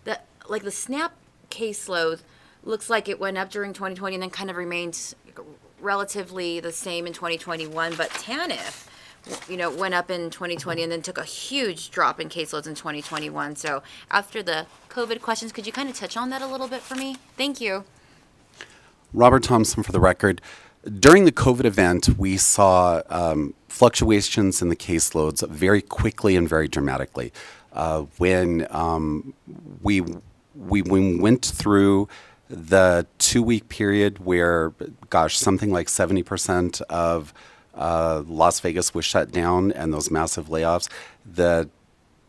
the SNAP caseload looks like it went up during 2020 and then kind of remained relatively the same in 2021, but TANF, went up in 2020 and then took a huge drop in caseloads in 2021. So after the COVID questions, could you kind of touch on that a little bit for me? Thank you. Robert Thompson for the record. During the COVID event, we saw fluctuations in the caseloads very quickly and very dramatically. When we went through the 2-week period where, something like 70% of Las Vegas was shut down and those massive layoffs, the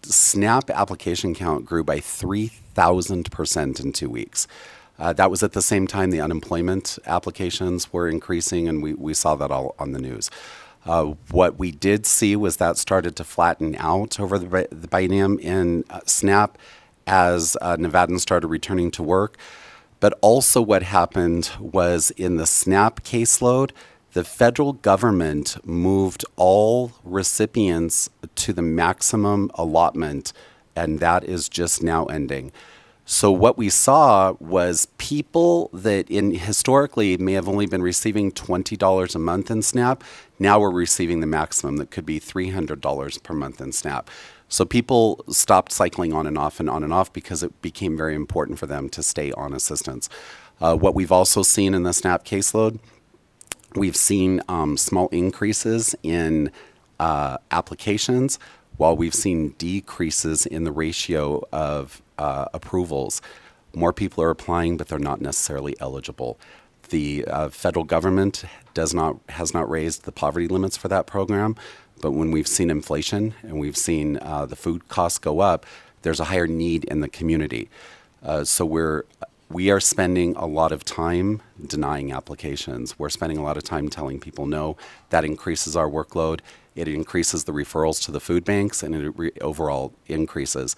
SNAP application count grew by 3,000% in 2 weeks. That was at the same time the unemployment applications were increasing, and we saw that all on the news. What we did see was that started to flatten out over the biennium in SNAP as Nevadans started returning to work. But also what happened was in the SNAP caseload, the federal government moved all recipients to the maximum allotment, and that is just now ending. So what we saw was people that historically may have only been receiving $20 a month in SNAP, now we're receiving the maximum that could be $300 per month in SNAP. So people stopped cycling on and off because it became very important for them to stay on assistance. What we've also seen in the SNAP caseload, we've seen small increases in applications, while we've seen decreases in the ratio of approvals. More people are applying, but they're not necessarily eligible. The federal government has not raised the poverty limits for that program. But when we've seen inflation and we've seen the food costs go up, there's a higher need in the community. So we are spending a lot of time denying applications. We're spending a lot of time telling people no. That increases our workload. It increases the referrals to the food banks, and it overall increases.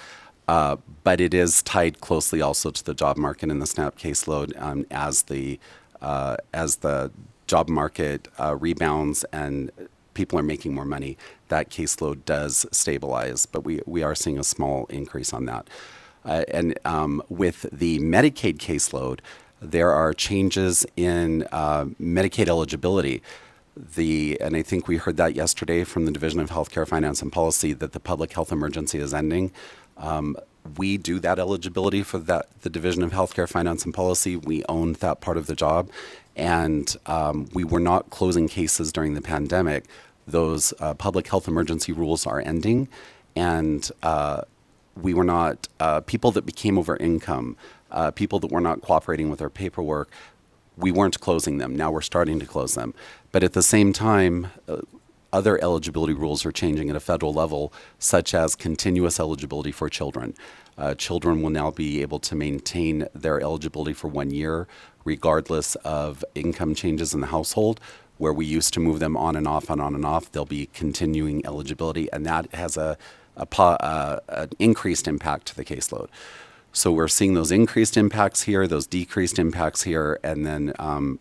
But it is tied closely also to the job market and the SNAP caseload as the job market rebounds and people are making more money, that caseload does stabilize, but we are seeing a small increase on that. And with the Medicaid caseload, there are changes in Medicaid eligibility. And I think we heard that yesterday from the Division of Healthcare Finance and Policy that the public health emergency is ending. We do that eligibility for the Division of Healthcare Finance and Policy. We own that part of the job. And we were not closing cases during the pandemic. Those public health emergency rules are ending, and we were not, people that became over income, people that were not cooperating with our paperwork, we weren't closing them. Now we're starting to close them. But at the same time, other eligibility rules are changing at a federal level, such as continuous eligibility for children. Children will now be able to maintain their eligibility for 1 year, regardless of income changes in the household. Where we used to move them on and off and on and off, they'll be continuing eligibility, and that has an increased impact to the caseload. So we're seeing those increased impacts here, those decreased impacts here, and then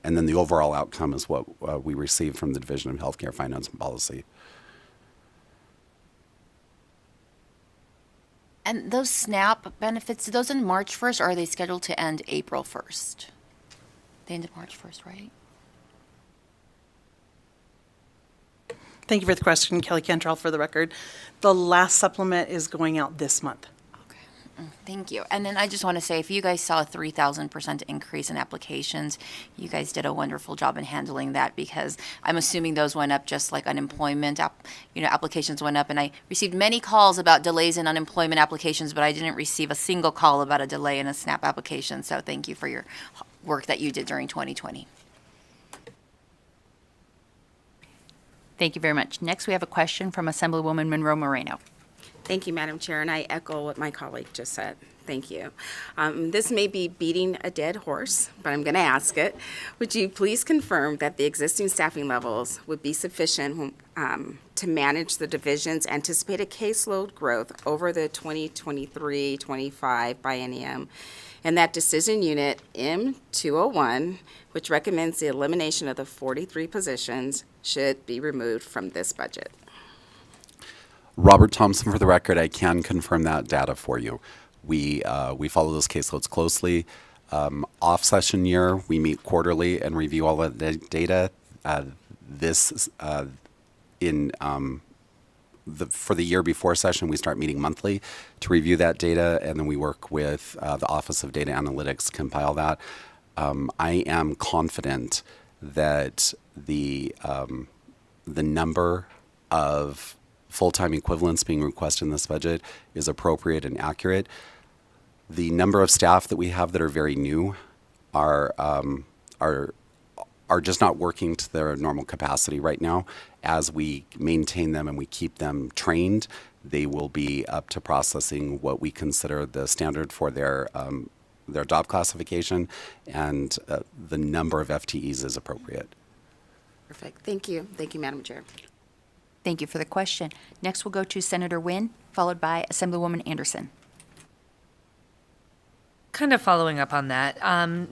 the overall outcome is what we received from the Division of Healthcare Finance and Policy. And those SNAP benefits, are those in March 1st, or are they scheduled to end April 1st? They end March 1st, right? Thank you for the question, Kelly Cantrell, for the record. The last supplement is going out this month. Thank you. And then I just want to say, if you guys saw a 3,000% increase in applications, you guys did a wonderful job in handling that, because I'm assuming those went up just like unemployment, applications went up. And I received many calls about delays in unemployment applications, but I didn't receive a single call about a delay in a SNAP application. So thank you for your work that you did during 2020. Thank you very much. Next, we have a question from Assemblywoman Monroe Moreno. Thank you, Madam Chair, and I echo what my colleague just said. Thank you. This may be beating a dead horse, but I'm going to ask it. Would you please confirm that the existing staffing levels would be sufficient to manage the division's anticipated caseload growth over the 2023-25 biennium, and that decision unit M201, which recommends the elimination of the 43 positions, should be removed from this budget? Robert Thompson, for the record, I can confirm that data for you. We follow those caseloads closely. Off-session year, we meet quarterly and review all of the data. For the year before session, we start meeting monthly to review that data, and then we work with the Office of Data Analytics to compile that. I am confident that the number of full-time equivalents being requested in this budget is appropriate and accurate. The number of staff that we have that are very new are just not working to their normal capacity right now. As we maintain them and we keep them trained, they will be up to processing what we consider the standard for their job classification, and the number of FTEs is appropriate. Perfect. Thank you. Thank you, Madam Chair. Thank you for the question. Next, we'll go to Senator Wynn, followed by Assemblywoman Anderson. Kind of following up on that,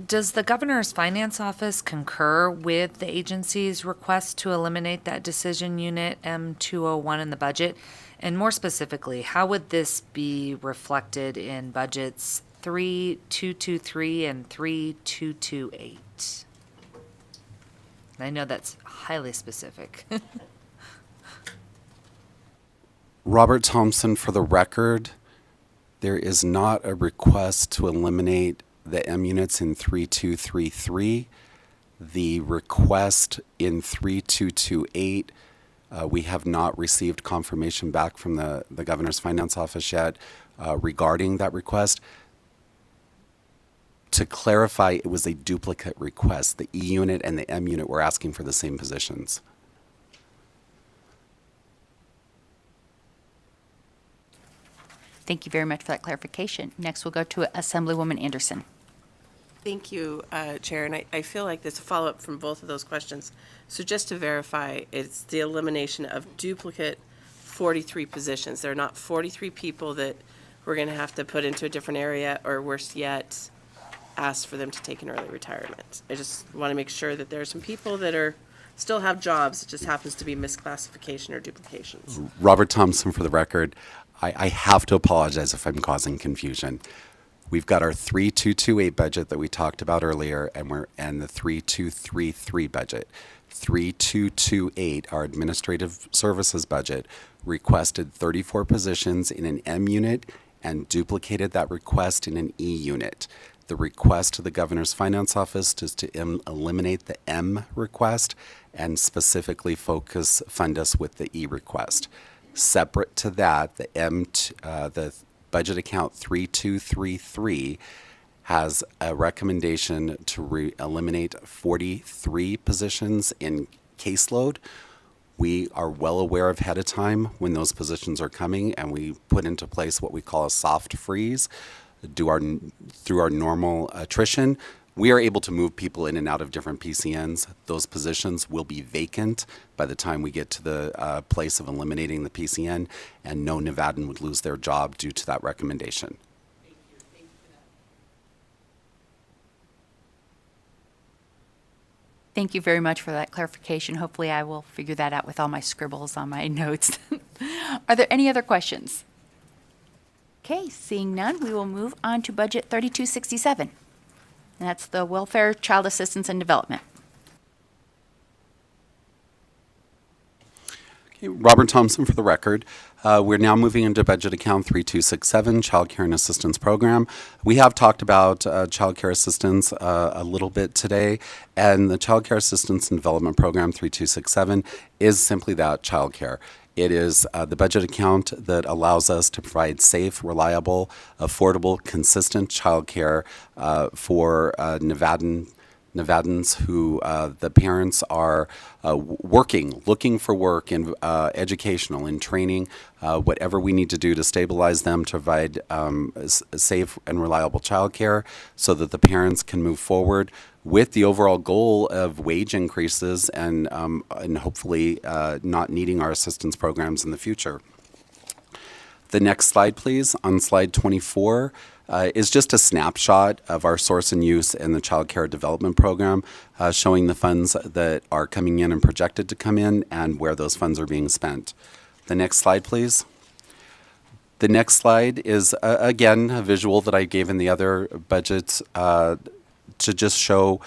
does the governor's finance office concur with the agency's request to eliminate that decision unit M201 in the budget? And more specifically, how would this be reflected in budgets 3223 and 3228? I know that's highly specific. Robert Thompson, for the record, there is not a request to eliminate the M units in 3233. The request in 3228, we have not received confirmation back from the governor's finance office yet regarding that request. To clarify, it was a duplicate request. The E unit and the M unit were asking for the same positions. Thank you very much for that clarification. Next, we'll go to Assemblywoman Anderson. Thank you, Chair, and I feel like there's a follow-up from both of those questions. So just to verify, it's the elimination of duplicate 43 positions. There are not 43 people that we're going to have to put into a different area, or worse yet, ask for them to take an early retirement. I just want to make sure that there are some people that still have jobs. It just happens to be misclassification or duplications. Robert Thompson, for the record, I have to apologize if I'm causing confusion. We've got our 3228 budget that we talked about earlier, and the 3233 budget. 3228, our administrative services budget, requested 34 positions in an M unit and duplicated that request in an E unit. The request to the governor's finance office is to eliminate the M request and specifically fund us with the E request. Separate to that, the budget account 3233 has a recommendation to eliminate 43 positions in caseload. We are well aware ahead of time when those positions are coming, and we put into place what we call a soft freeze. Through our normal attrition, we are able to move people in and out of different PCNs. Those positions will be vacant by the time we get to the place of eliminating the PCN, and no Nevadan would lose their job due to that recommendation. Thank you very much for that clarification. Hopefully, I will figure that out with all my scribbles on my notes. Are there any other questions? Okay, seeing none, we will move on to Budget 3267. And that's the Welfare, Child Assistance, and Development. Okay, Robert Thompson, for the record. We're now moving into Budget Account 3267, Child Care and Assistance Program. We have talked about Child Care Assistance a little bit today, and the Child Care Assistance and Development Program 3267 is simply that, child care. It is the budget account that allows us to provide safe, reliable, affordable, consistent child care for Nevadan Nevadans who the parents are working, looking for work in educational, in training, whatever we need to do to stabilize them, to provide safe and reliable childcare so that the parents can move forward with the overall goal of wage increases and hopefully not needing our assistance programs in the future. The next slide, please. On slide 24 is just a snapshot of our source and use in the Child Care Development Program, showing the funds that are coming in and projected to come in and where those funds are being spent. The next slide, please. The next slide is, again, a visual that I gave in the other budgets to just show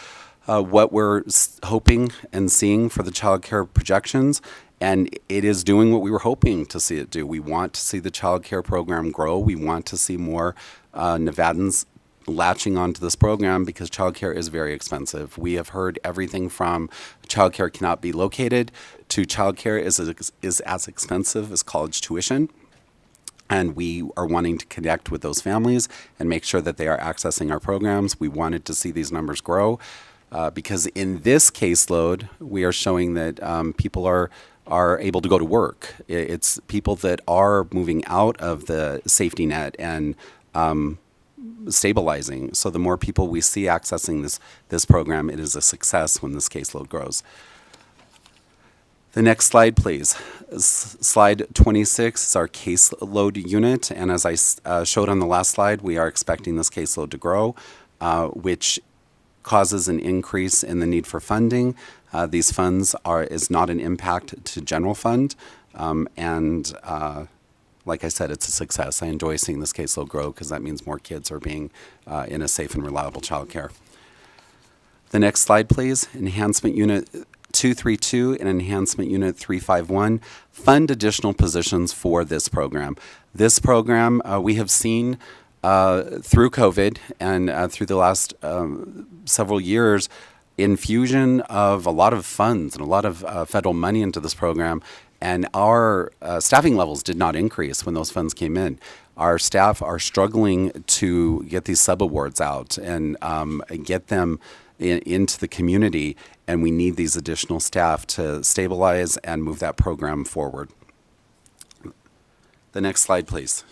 what we're hoping and seeing for the child care projections. And it is doing what we were hoping to see it do. We want to see the child care program grow. We want to see more Nevadans latching onto this program because child care is very expensive. We have heard everything from child care cannot be located to child care is as expensive as college tuition. And we are wanting to connect with those families and make sure that they are accessing our programs. We wanted to see these numbers grow because in this caseload, we are showing that people are able to go to work. It's people that are moving out of the safety net and stabilizing. So the more people we see accessing this program, it is a success when this caseload grows. The next slide, please. Slide 26 is our caseload unit, and as I showed on the last slide, we are expecting this caseload to grow, which causes an increase in the need for funding. These funds is not an impact to general fund, and like I said, it's a success. I enjoy seeing this caseload grow because that means more kids are being in a safe and reliable childcare. The next slide, please. Enhancement Unit 232 and Enhancement Unit 351 fund additional positions for this program. This program we have seen through COVID and through the last several years, infusion of a lot of funds and a lot of federal money into this program, and our staffing levels did not increase when those funds came in. Our staff are struggling to get these subawards out and get them into the community, and we need these additional staff to stabilize and move that program forward. The next slide, please.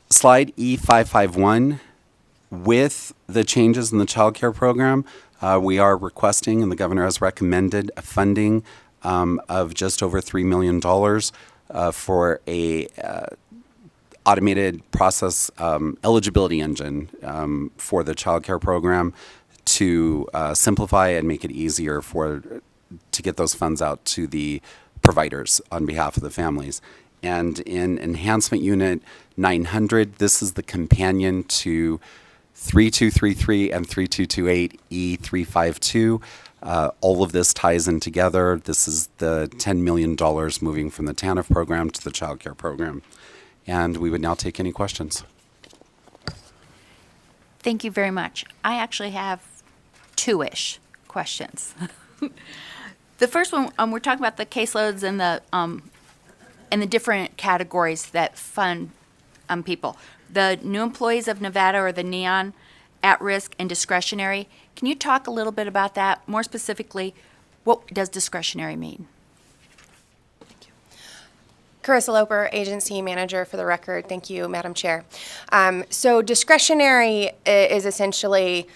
Slide E551, with the changes in the child care program, we are requesting, and the governor has recommended, a funding of just over $3 million for a automated process eligibility engine for the child care program to simplify and make it easier to get those funds out to the providers on behalf of the families. And in Enhancement Unit 900, this is the companion to 3233 and 3228 E352. All of this ties in together. This is the $10 million moving from the TANF program to the child care program. And we would now take any questions. Thank you very much. I actually have two-ish questions. The first one, we're talking about the caseloads and the different categories that fund people. The new employees of Nevada, or the NEON, at-risk and discretionary. Can you talk a little bit about that? More specifically, what does discretionary mean? Carissa Loper, Agency Manager for the record. Thank you, Madam Chair. So discretionary is essentially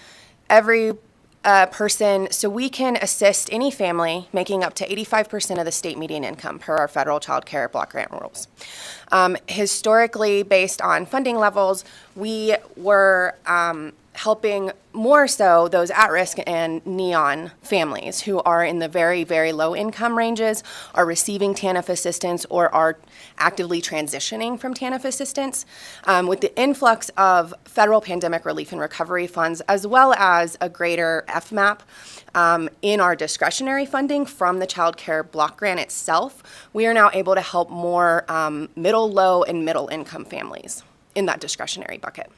every person, so we can assist any family making up to 85% of the state median income per our federal child care block grant rules. Historically, based on funding levels, we were helping more so those at-risk and NEON families who are in the very, very low income ranges, are receiving TANF assistance, or are actively transitioning from TANF assistance. With the influx of federal pandemic relief and recovery funds, as well as a greater FMAP in our discretionary funding from the child care block grant itself, we are now able to help more middle, low, and middle income families in that discretionary bucket.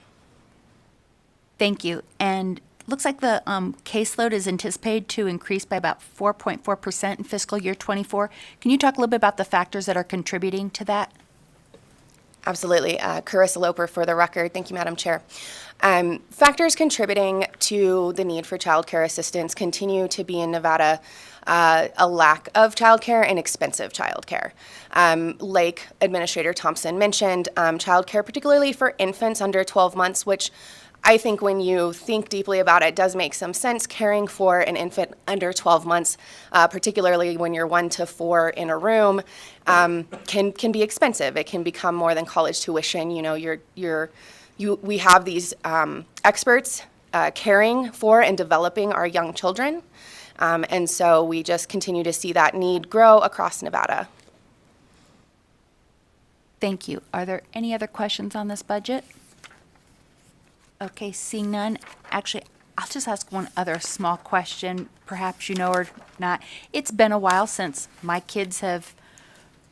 Thank you. And looks like the caseload is anticipated to increase by about 4.4% in fiscal year '24. Can you talk a little bit about the factors that are contributing to that? Absolutely. Carissa Loper for the record. Thank you, Madam Chair. Factors contributing to the need for childcare assistance continue to be in Nevada a lack of childcare and expensive childcare. Like Administrator Thompson mentioned, childcare, particularly for infants under 12 months, which I think when you think deeply about it, does make some sense. Caring for an infant under 12 months, particularly when you're 1 to 4 in a room, can be expensive. It can become more than college tuition. You know, we have these experts caring for and developing our young children, and so we just continue to see that need grow across Nevada. Thank you. Are there any other questions on this budget? Okay, seeing none. Actually, I'll just ask one other small question, perhaps you know or not. It's been a while since my kids have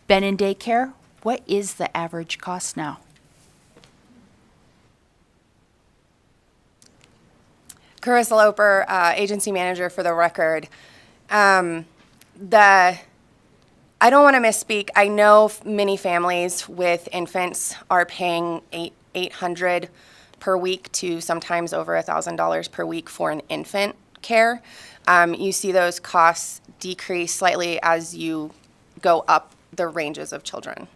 been in daycare. What is the average cost now? Carissa Loper, agency manager for the record. I don't want to misspeak. I know many families with infants are paying $800 per week to sometimes over $1,000 per week for an infant care. You see those costs decrease slightly as you go up the ranges of children.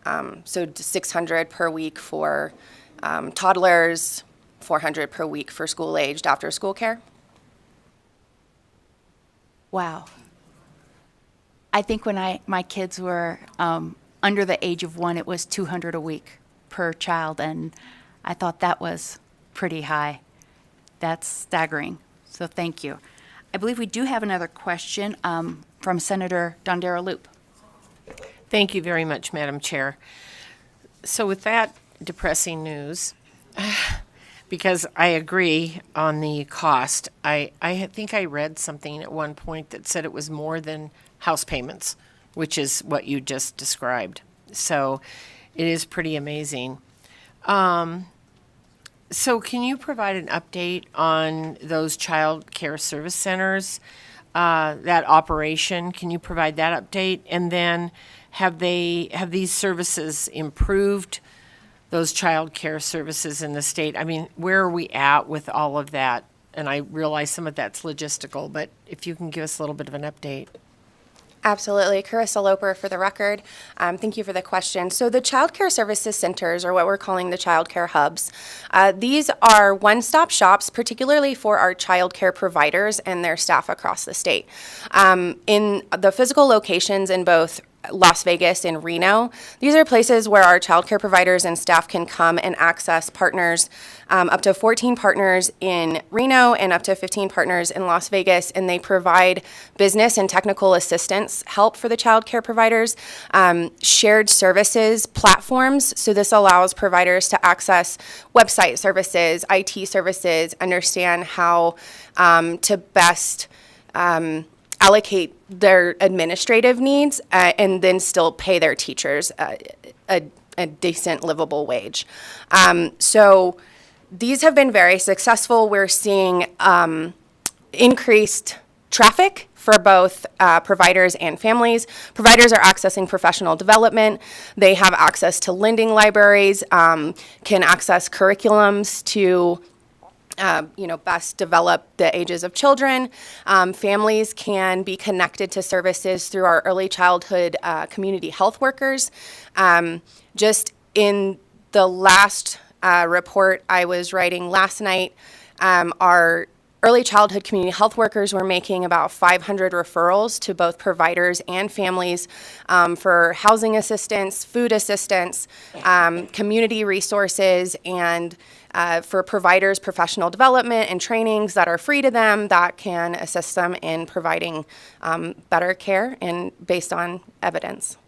So $600 per week for toddlers, $400 per week for school-aged after-school care. Wow. I think when my kids were under the age of 1, it was $200 a week per child, and I thought that was pretty high. That's staggering. So thank you. I believe we do have another question from Senator Dondera Loop. Thank you very much, Madam Chair. So with that depressing news, because I agree on the cost, I think I read something at one point that said it was more than house payments, which is what you just described. So it is pretty amazing. So can you provide an update on those child care service centers, that operation? Can you provide that update? And then have these services improved, those child care services in the state? I mean, where are we at with all of that? And I realize some of that's logistical, but if you can give us a little bit of an update. Absolutely. Carissa Loper for the record. Thank you for the question. So the Child Care Services Centers, or what we're calling the Child Care Hubs, these are one-stop shops, particularly for our child care providers and their staff across the state. In the physical locations in both Las Vegas and Reno, these are places where our child care providers and staff can come and access partners, up to 14 partners in Reno and up to 15 partners in Las Vegas, and they provide business and technical assistance help for the child care providers, shared services platforms. So this allows providers to access website services, IT services, understand how to best allocate their administrative needs and then still pay their teachers a decent livable wage. So these have been very successful. We're seeing increased traffic for both providers and families. Providers are accessing professional development. They have access to lending libraries, can access curriculums to best develop the ages of children. Families can be connected to services through our early childhood community health workers. Just in the last report I was writing last night, our early childhood community health workers were making about 500 referrals to both providers and families for housing assistance, food assistance, community resources, and for providers, professional development and trainings that are free to them that can assist them in providing better care and based on evidence.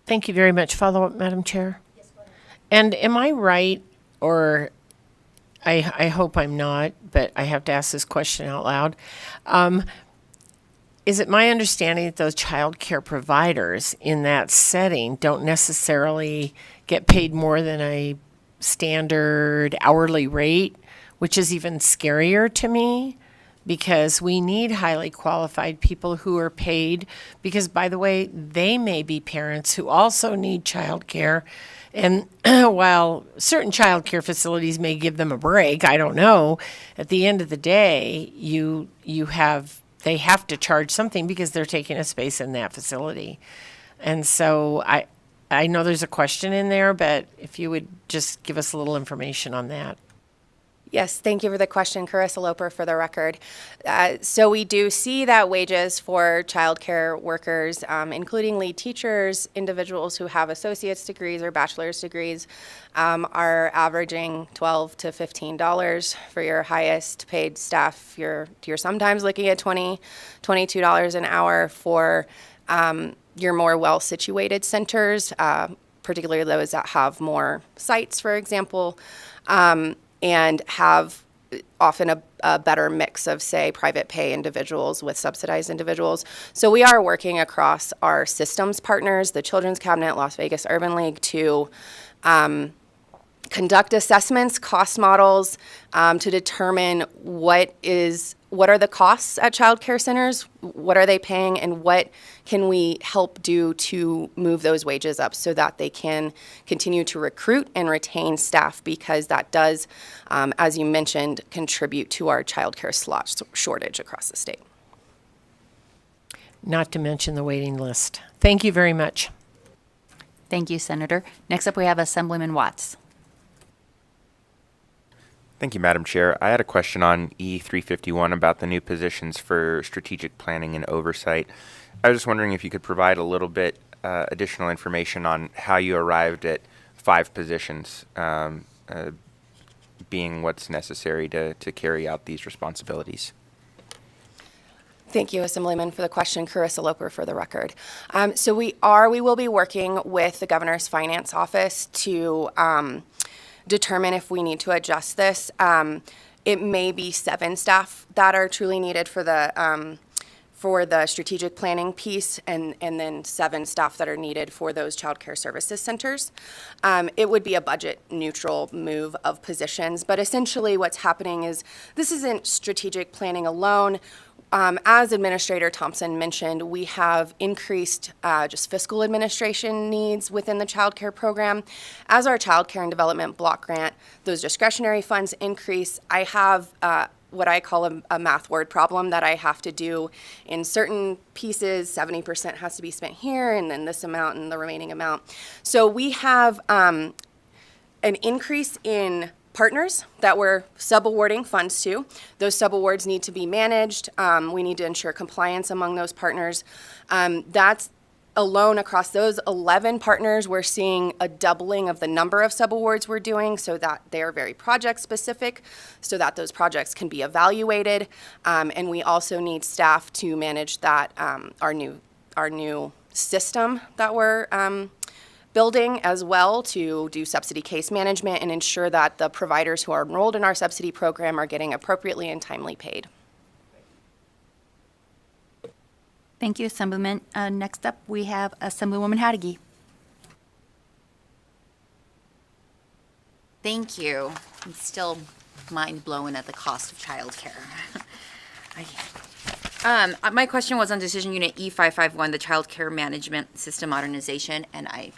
Thank you very much. Follow-up, Madam Chair? Yes, go ahead. And am I right, or I hope I'm not, but I have to ask this question out loud. Is it my understanding that those child care providers in that setting don't necessarily get paid more than a standard hourly rate, which is even scarier to me because we need highly qualified people who are paid, because, by the way, they may be parents who also need childcare. And while certain childcare facilities may give them a break, I don't know, at the end of the day, they have to charge something because they're taking a space in that facility. And so I know there's a question in there, but if you would just give us a little information on that. Yes, thank you for the question, Carissa Loper, for the record. So we do see that wages for childcare workers, including lead teachers, individuals who have associate's degrees or bachelor's degrees, are averaging $12 to $15 for your highest paid staff. You're sometimes looking at $20, $22 an hour for your more well-situated centers, particularly those that have more sites, for example. And have often a better mix of, say, private pay individuals with subsidized individuals. So we are working across our systems partners, the Children's Cabinet, Las Vegas Urban League, to conduct assessments, cost models, to determine what are the costs at child care centers, what are they paying, and what can we help do to move those wages up so that they can continue to recruit and retain staff, because that does, as you mentioned, contribute to our child care slot shortage across the state. Not to mention the waiting list. Thank you very much. Thank you, Senator. Next up, we have Assemblyman Watts. Thank you, Madam Chair. I had a question on E351 about the new positions for strategic planning and oversight. I was just wondering if you could provide a little bit additional information on how you arrived at 5 positions, being what's necessary to carry out these responsibilities. Thank you, Assemblyman, for the question. Carissa Loper, for the record. So we will be working with the Governor's Finance Office to determine if we need to adjust this. It may be 7 staff that are truly needed for the strategic planning piece, and then 7 staff that are needed for those child care services centers. It would be a budget neutral move of positions, but essentially what's happening is this isn't strategic planning alone. As Administrator Thompson mentioned, we have increased just fiscal administration needs within the child care program. As our child care and development block grant, those discretionary funds increase. I have what I call a math word problem that I have to do in certain pieces. 70% has to be spent here, and then this amount and the remaining amount. So we have an increase in partners that we're subawarding funds to. Those subawards need to be managed. We need to ensure compliance among those partners. That's alone across those 11 partners, we're seeing a doubling of the number of subawards we're doing, so that they are very project specific, so that those projects can be evaluated. And we also need staff to manage that, our new system that we're building as well, to do subsidy case management and ensure that the providers who are enrolled in our subsidy program are getting appropriately and timely paid. Thank you, Assemblyman. Next up, we have Assemblywoman Hadigi. Thank you. I'm still mind blown at the cost of childcare. My question was on Decision Unit E551, the Child Care Management System Modernization, and I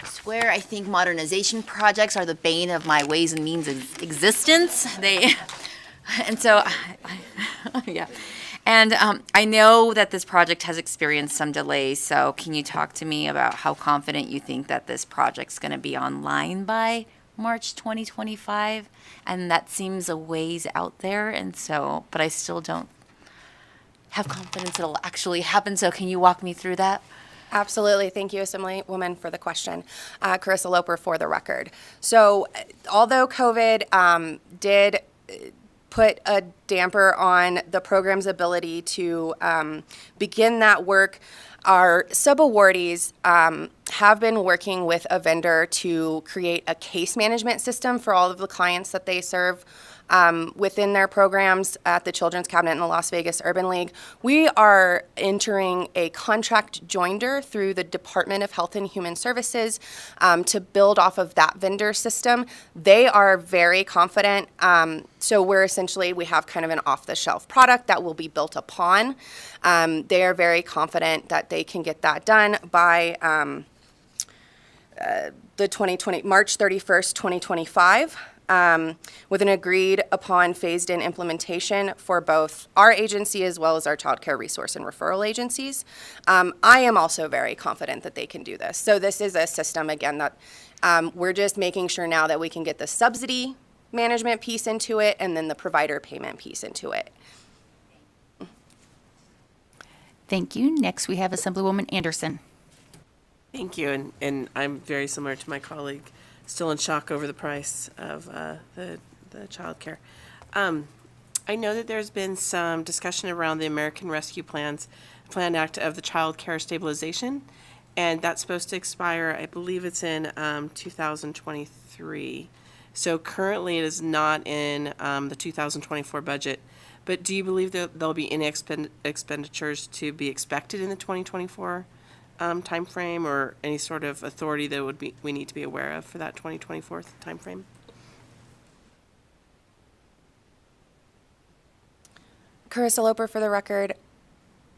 swear I think modernization projects are the bane of my Ways and Means existence. Yeah. And I know that this project has experienced some delays, so can you talk to me about how confident you think that this project's going to be online by March 2025? And that seems a ways out there, and so, but I still don't have confidence it'll actually happen, so can you walk me through that? Absolutely. Thank you, Assemblywoman, for the question. Carissa Loper, for the record. So although COVID did put a damper on the program's ability to begin that work, our subawardees have been working with a vendor to create a case management system for all of the clients that they serve within their programs at the Children's Cabinet and the Las Vegas Urban League. We are entering a contract joinder through the Department of Health and Human Services to build off of that vendor system. They are very confident. So we have kind of an off-the-shelf product that will be built upon. They are very confident that they can get that done by March 31st, 2025. With an agreed upon phased-in implementation for both our agency as well as our child care resource and referral agencies. I am also very confident that they can do this. So this is a system, again, that we're just making sure now that we can get the subsidy management piece into it and then the provider payment piece into it. Thank you. Next, we have Assemblywoman Anderson. Thank you, and I'm very similar to my colleague, still in shock over the price of the child care. I know that there's been some discussion around the American Rescue Plan Act of the Child Care Stabilization, and that's supposed to expire, I believe it's in 2023. So currently it is not in the 2024 budget, but do you believe that there'll be any expenditures to be expected in the 2024 timeframe, or any sort of authority that we need to be aware of for that 2024 timeframe? Carissa Loper for the record.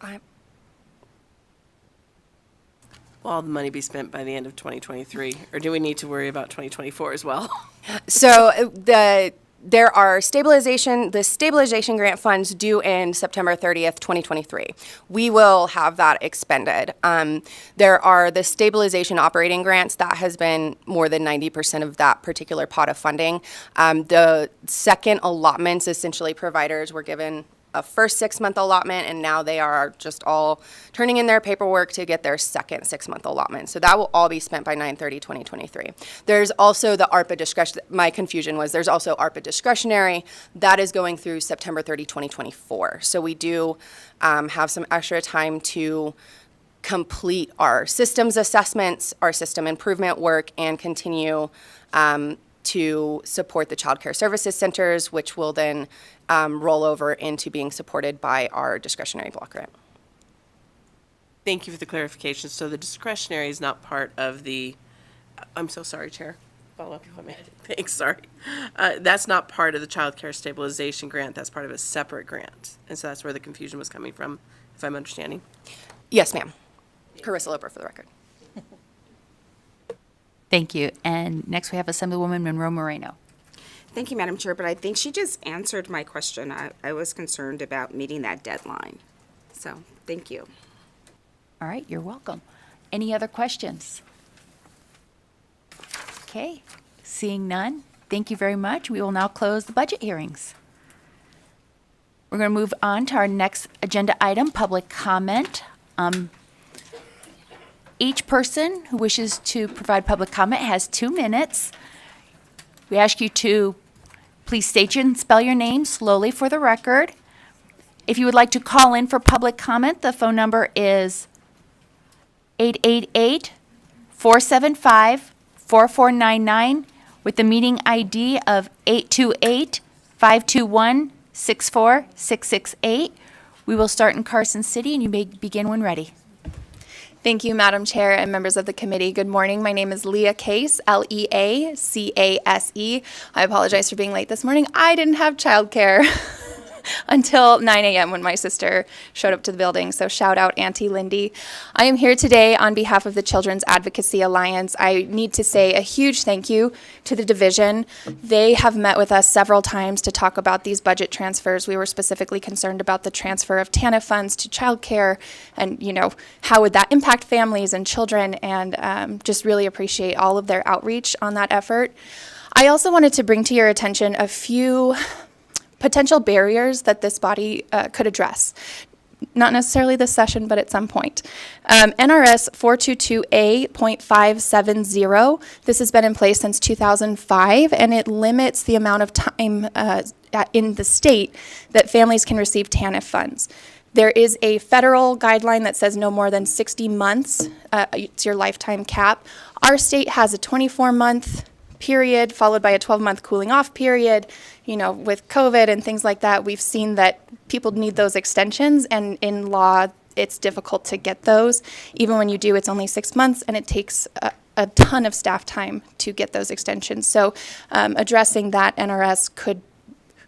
Will all the money be spent by the end of 2023, or do we need to worry about 2024 as well? So there are the stabilization grant funds due in September 30th, 2023. We will have that expended. There are the stabilization operating grants that has been more than 90% of that particular pot of funding. The second allotments, essentially providers were given a first 6-month allotment, and now they are just all turning in their paperwork to get their second 6-month allotment. So that will all be spent by 9/30/2023. There's also the ARPA discretion. My confusion was there's also ARPA discretionary. That is going through September 30, 2024. So we do have some extra time to complete our systems assessments, our system improvement work, and continue to support the child care services centers, which will then roll over into being supported by our discretionary block grant. Thank you for the clarification. So the discretionary is not part of the, I'm so sorry, Chair. Follow up if I may. Thanks, sorry. That's not part of the child care stabilization grant. That's part of a separate grant. And so that's where the confusion was coming from, if I'm understanding. Yes, ma'am. Carissa Loper for the record. Thank you. And next we have Assemblywoman Monroe Moreno. Thank you, Madam Chair, but I think she just answered my question. I was concerned about meeting that deadline. So, thank you. All right, you're welcome. Any other questions? Okay, seeing none, thank you very much. We will now close the budget hearings. We're going to move on to our next agenda item, public comment. Each person who wishes to provide public comment has 2 minutes. We ask you to please state and spell your name slowly for the record. If you would like to call in for public comment, the phone number is 888-475-4499 with the meeting ID of 828-521-64668. We will start in Carson City, and you may begin when ready. Thank you, Madam Chair and members of the committee. Good morning. My name is Leah Case, Leacase. I apologize for being late this morning. I didn't have childcare until 9 a.m. when my sister showed up to the building. So shout out Auntie Lindy. I am here today on behalf of the Children's Advocacy Alliance. I need to say a huge thank you to the division. They have met with us several times to talk about these budget transfers. We were specifically concerned about the transfer of TANF funds to childcare and, how would that impact families and children, and just really appreciate all of their outreach on that effort. I also wanted to bring to your attention a few potential barriers that this body could address. Not necessarily this session, but at some point. NRS 422A.570, this has been in place since 2005, and it limits the amount of time in the state that families can receive TANF funds. There is a federal guideline that says no more than 60 months. It's your lifetime cap. Our state has a 24-month period followed by a 12-month cooling off period. You know, with COVID and things like that, we've seen that people need those extensions, and in law, it's difficult to get those. Even when you do, it's only 6 months, and it takes a ton of staff time to get those extensions. So addressing that NRS could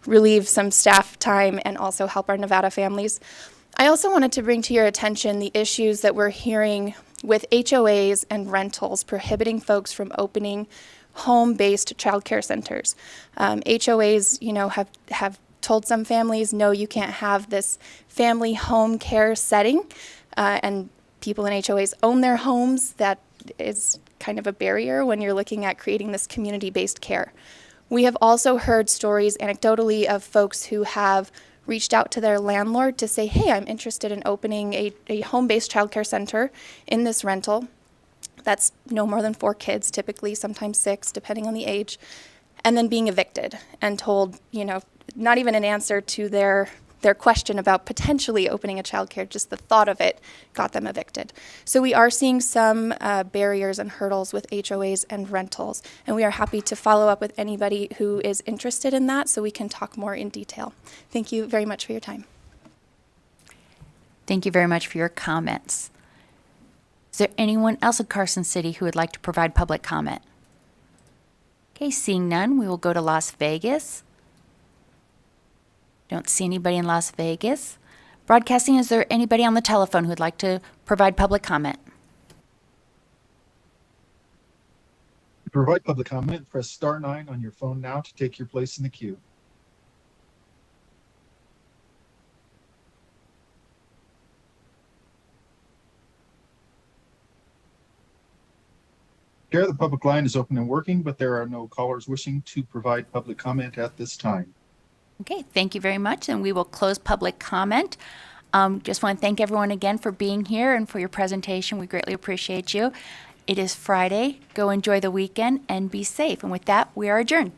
relieve some staff time and also help our Nevada families. I also wanted to bring to your attention the issues that we're hearing with HOAs and rentals prohibiting folks from opening home-based childcare centers. HOAs, you know, have told some families, no, you can't have this family home care setting, and people in HOAs own their homes. That is kind of a barrier when you're looking at creating this community-based care. We have also heard stories anecdotally of folks who have reached out to their landlord to say, hey, I'm interested in opening a home-based childcare center in this rental. That's no more than 4 kids, typically, sometimes 6, depending on the age, and then being evicted and told, you know, not even an answer to their question about potentially opening a childcare, just the thought of it got them evicted. So we are seeing some barriers and hurdles with HOAs and rentals, and we are happy to follow up with anybody who is interested in that so we can talk more in detail. Thank you very much for your time. Thank you very much for your comments. Is there anyone else in Carson City who would like to provide public comment? Okay, seeing none, we will go to Las Vegas. Don't see anybody in Las Vegas. Broadcasting, is there anybody on the telephone who would like to provide public comment? To provide public comment, press *9 on your phone now to take your place in the queue. Chair, the public line is open and working, but there are no callers wishing to provide public comment at this time. Okay, thank you very much, and we will close public comment. Just want to thank everyone again for being here and for your presentation. We greatly appreciate you. It is Friday. Go enjoy the weekend and be safe. And with that, we are adjourned.